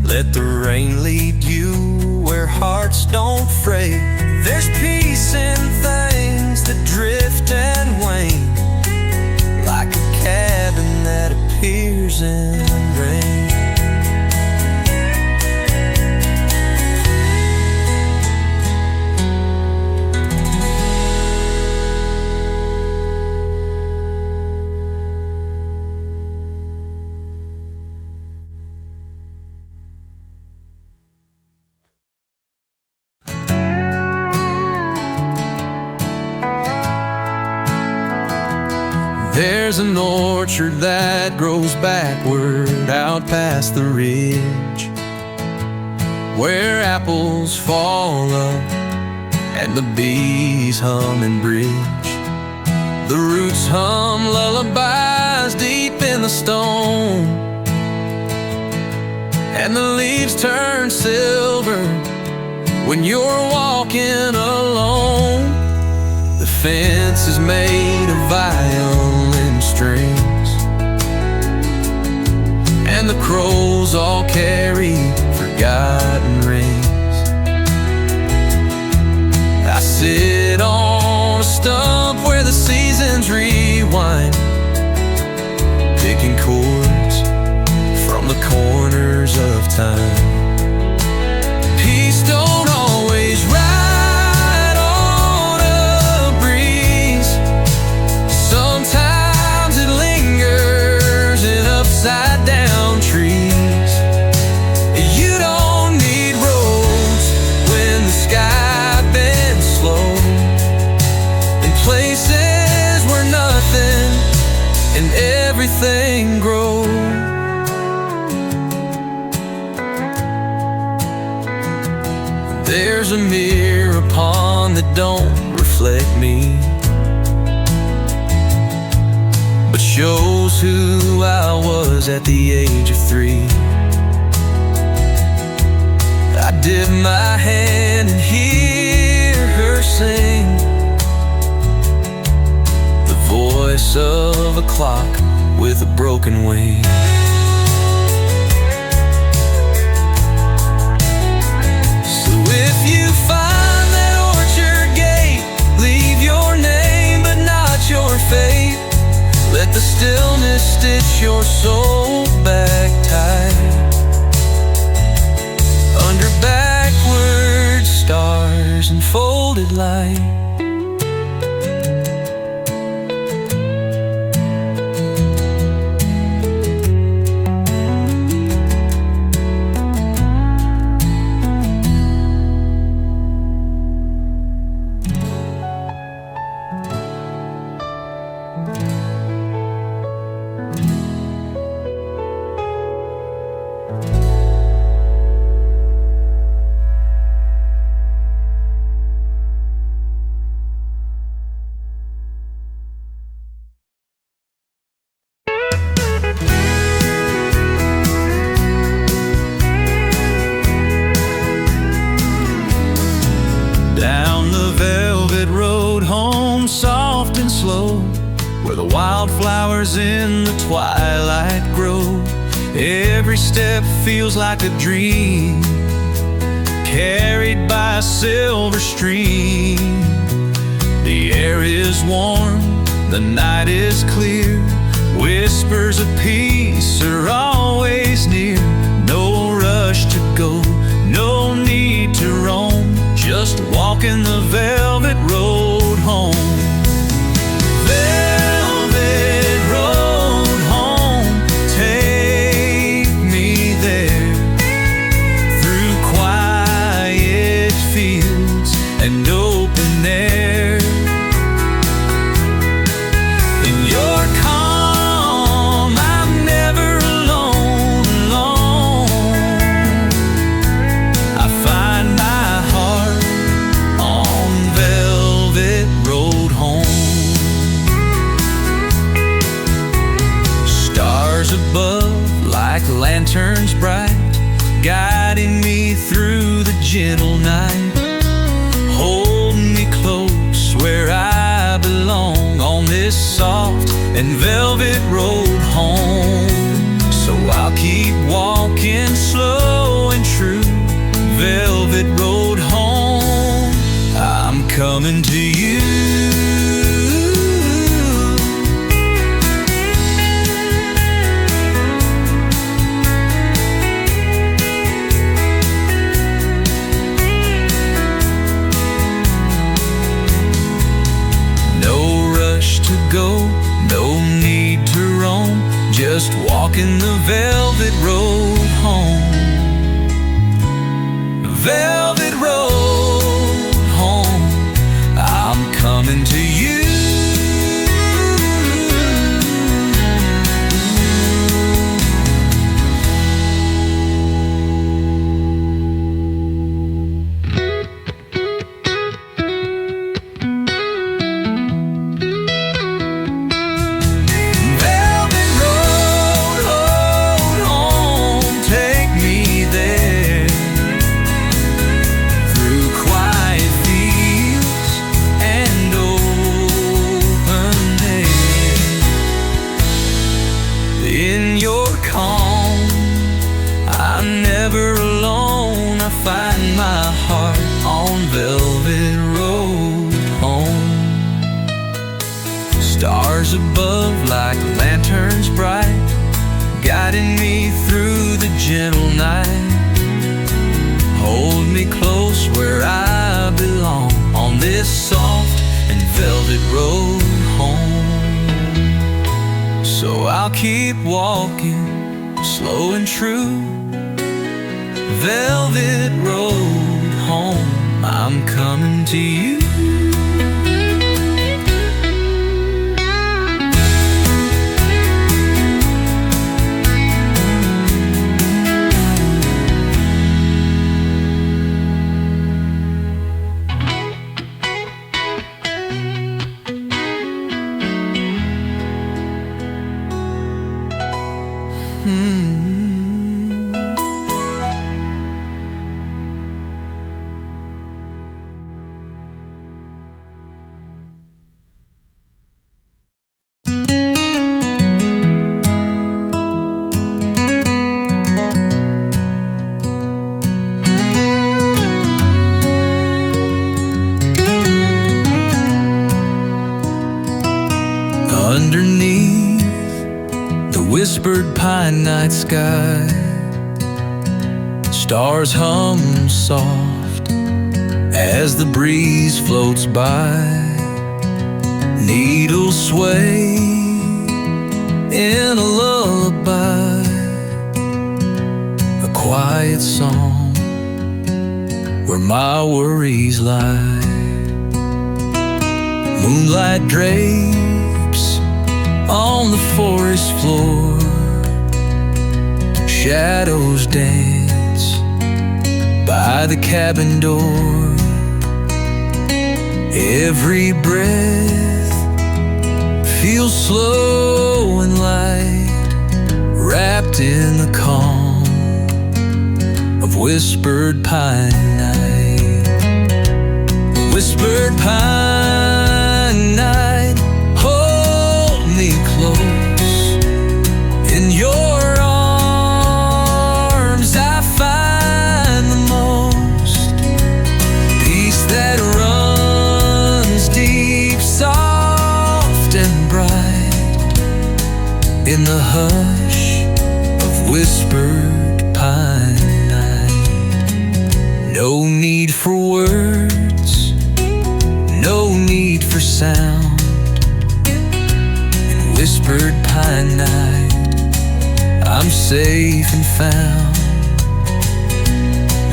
Let the rain lead you where hearts don't fray. There's peace in things that drift and wane, like a cabin that appears in rain. There's an orchard that grows backward out past the ridge, where apples fall up and the bees hum and bridge. The roots hum lullabies deep in the stone, and the leaves turn silver when you're walking alone. The fence is made of violin strings, and the crows all carry forgotten rings. I sit on a stump where the seasons rewind, picking chords from the corners of time. Peace don't always ride on a breeze. Sometimes it lingers in upside down trees. You don't need roads when the sky bends slow, in places where nothing and everything grows. There's a mirror pond that don't reflect me, but shows who I was at the age of 3. I dip my hand and hear her sing, the voice of a clock with a broken wing. If you find that orchard gate, leave your name but not your fate. Let the stillness stitch your soul back tight, under backward stars and folded light. Down the velvet road home, soft and slow, where the wildflowers in the twilight grow. Every step feels like a dream, carried by a silver stream. The air is warm, the night is clear, whispers of peace are always near. No rush to go, no need to roam, just walking the velvet road home. Velvet road home, take me there, through quiet fields and open air. In your calm, I'm never alone, alone. I find my heart on velvet road home. Stars above like lanterns bright, guiding me through the gentle night, holding me close where I belong, on this soft and velvet road home. So I'll keep walking slow coming to you. Go, no need to roam, just walking the velvet road home. Velvet road home, I'm coming to you. Never alone, I find my heart on velvet road home. Stars above like lanterns bright, guiding me through the gentle night. Hold me close where I belong, on this soft and velvet road home. So I'll keep walking, slow and true. Velvet road home, I'm coming to you. Underneath the whispered pine night sky, stars hum soft as the breeze floats by. Needles sway in a lullaby, a quiet song where my worries lie. Moonlight drapes on the forest floor, shadows dance by the cabin door. Every breath feels slow and light, wrapped in the calm of whispered pine night. Whispered pine night, hold me close in your arms. I find the most peace that runs deep, soft and bright, in the hush of whispered pine night. No need for words, no need for sound. In whispered pine night, I'm safe and found.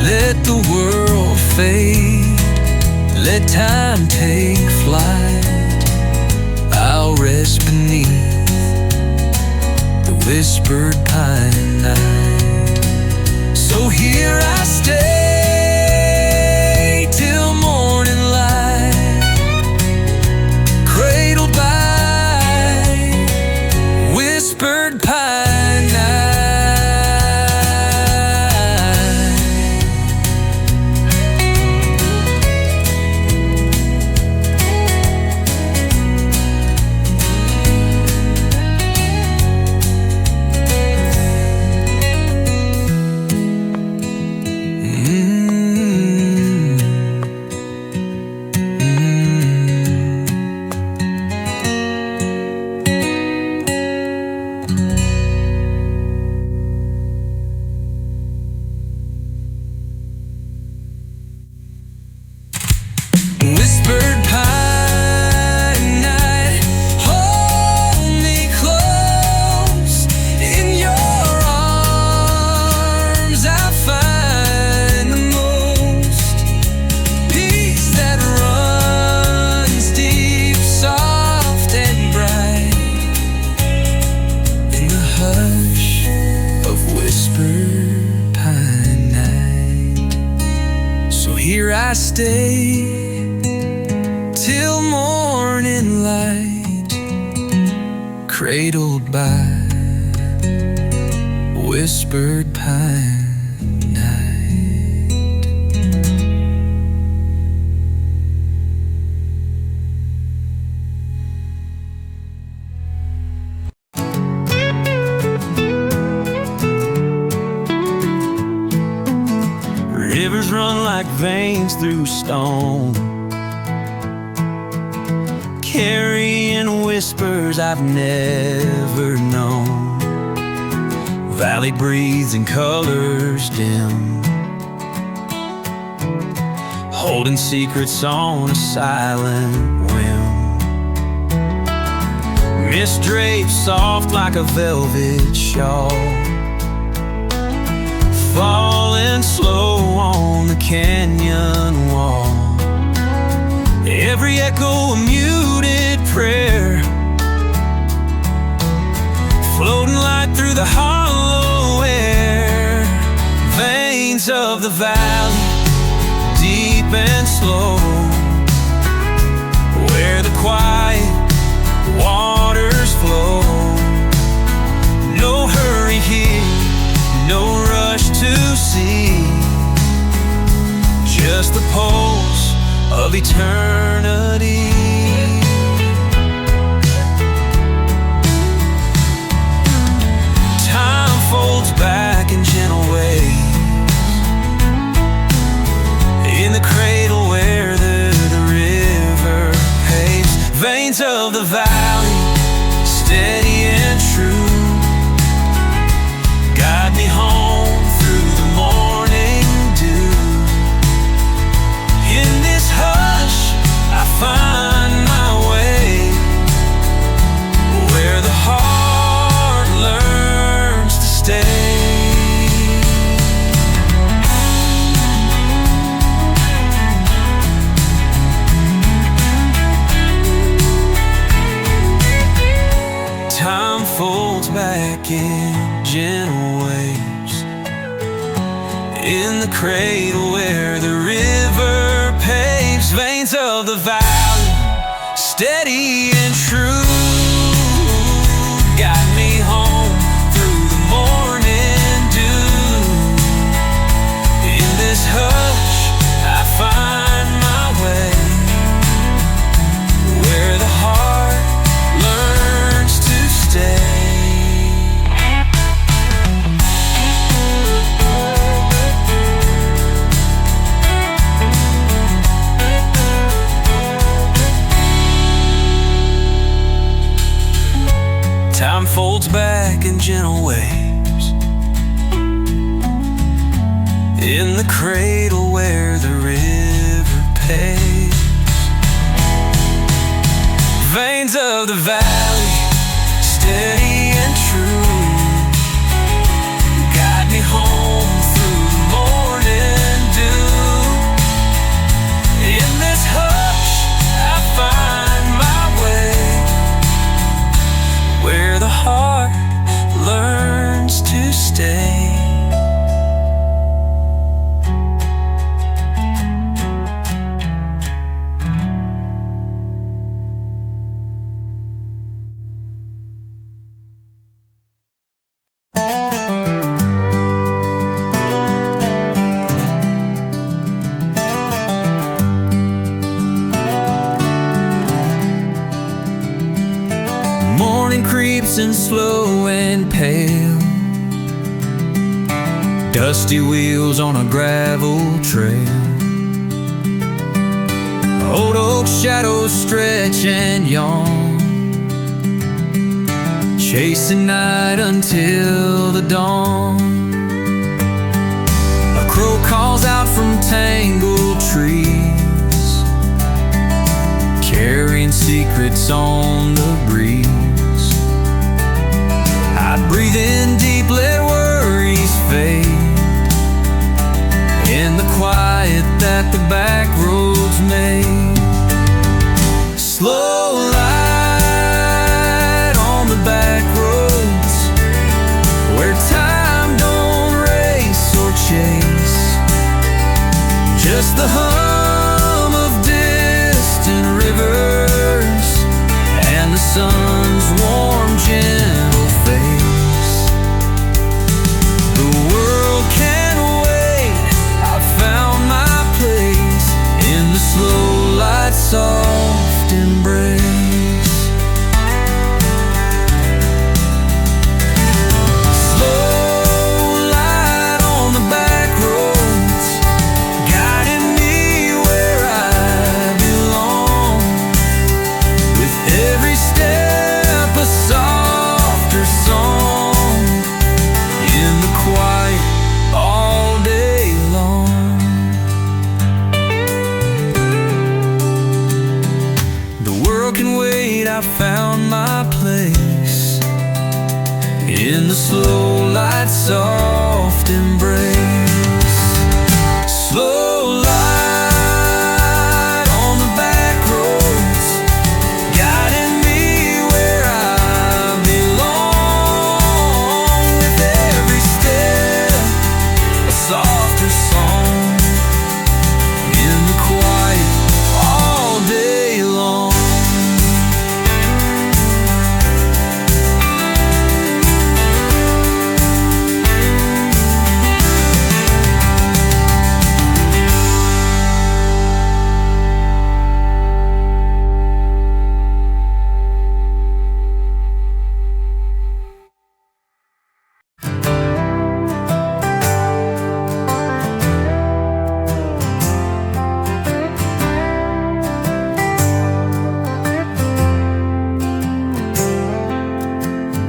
Let the world fade, let time take flight. I'll rest beneath the whispered pine night. So here I stay till morning light, cradled by whispered pine night. here I stay till morning light, cradled by whispered pine night. Rivers run like veins through stone, carrying whispers I've never known. Valley breathes in colors dim, holding secrets on a silent whim. Mist drapes soft like a velvet shawl, falling slow on the canyon wall. Every echo a muted prayer, floating light through the hollow air. Veins of the valley, deep and slow, where the quiet waters flow. No hurry here, no rush to see, just the pulse of eternity. Time folds back in gentle waves, in the cradle where the river paves. Veins of the valley, steady and true, guide me home through the morning dew. In this hush I find my way, where the heart learns to stay. Time folds back in gentle waves, in the cradle where the river paves. Veins of the valley, steady and true, guide me home through the morning dew. In this hush I find my way, where the heart learns to stay. Time folds back in gentle waves, in the cradle where the river paves. Veins of the valley, steady and true, guide me home through the morning dew. In this hush I find my way, where the heart learns to stay. Morning creeps in slow and pale, dusty wheels on a gravel trail. Old oak shadows stretch and yawn, chasing night until the dawn. A crow calls out from tangled trees, carrying secrets on the breeze. I breathe in deep, let worries fade, in the quiet that the backroads made. Slow light on the backroads, where time don't race or chase, just the I found my place in the slow light, soft embrace. Slow light on the back roads, guiding me where I belong. With every step, a softer song in the quiet all day long.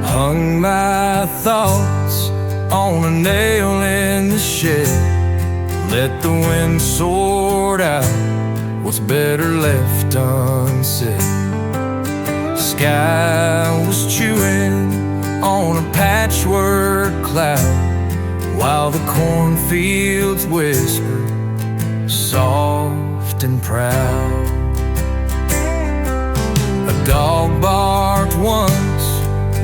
Hung my thoughts on a nail in the shed. Let the wind sort out what's better left unsaid. Sky was chewing on a patchwork cloud, while the cornfields whispered, soft and proud. A dog barked once,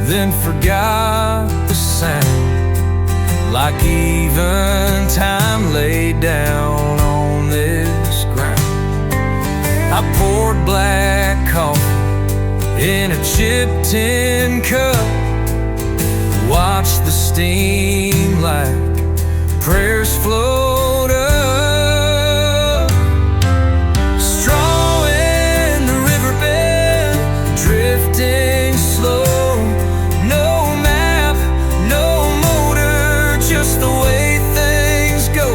then forgot the sound, like eventime laid down on this ground. I poured black coffee in a chipped tin cup, watched the steam like prayers float up. Straw in the riverbed, drifting slow. Just the way things go.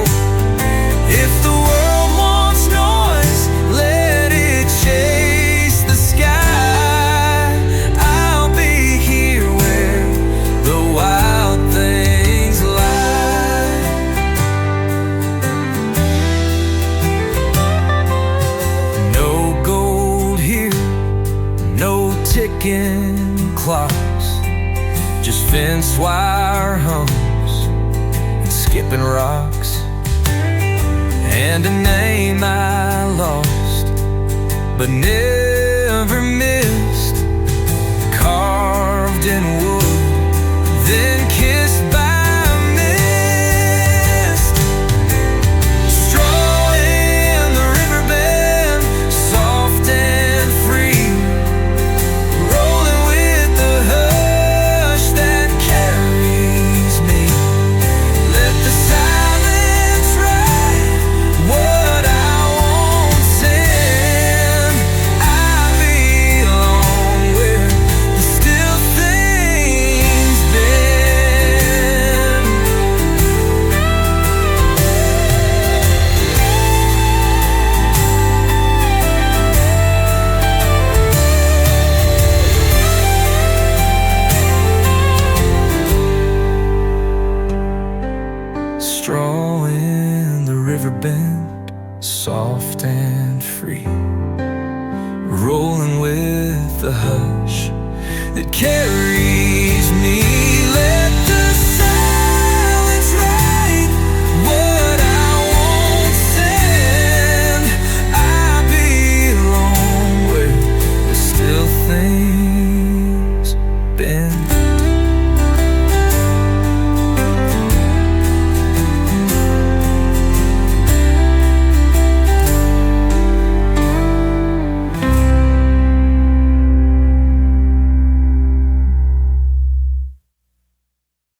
If the world wants noise, let it chase the sky. I'll be here where the wild things lie. No gold here, no ticking clocks, just fence wire hums, skipping rocks, and a name I lost but never missed, carved in wood, then kissed by mist. Straw in the riverbed, soft and free, rolling with the hush that carries me. Let the silence write what I won't send. I belong where the still things bend. Straw in the river bend, soft and free, rolling with the hush that carries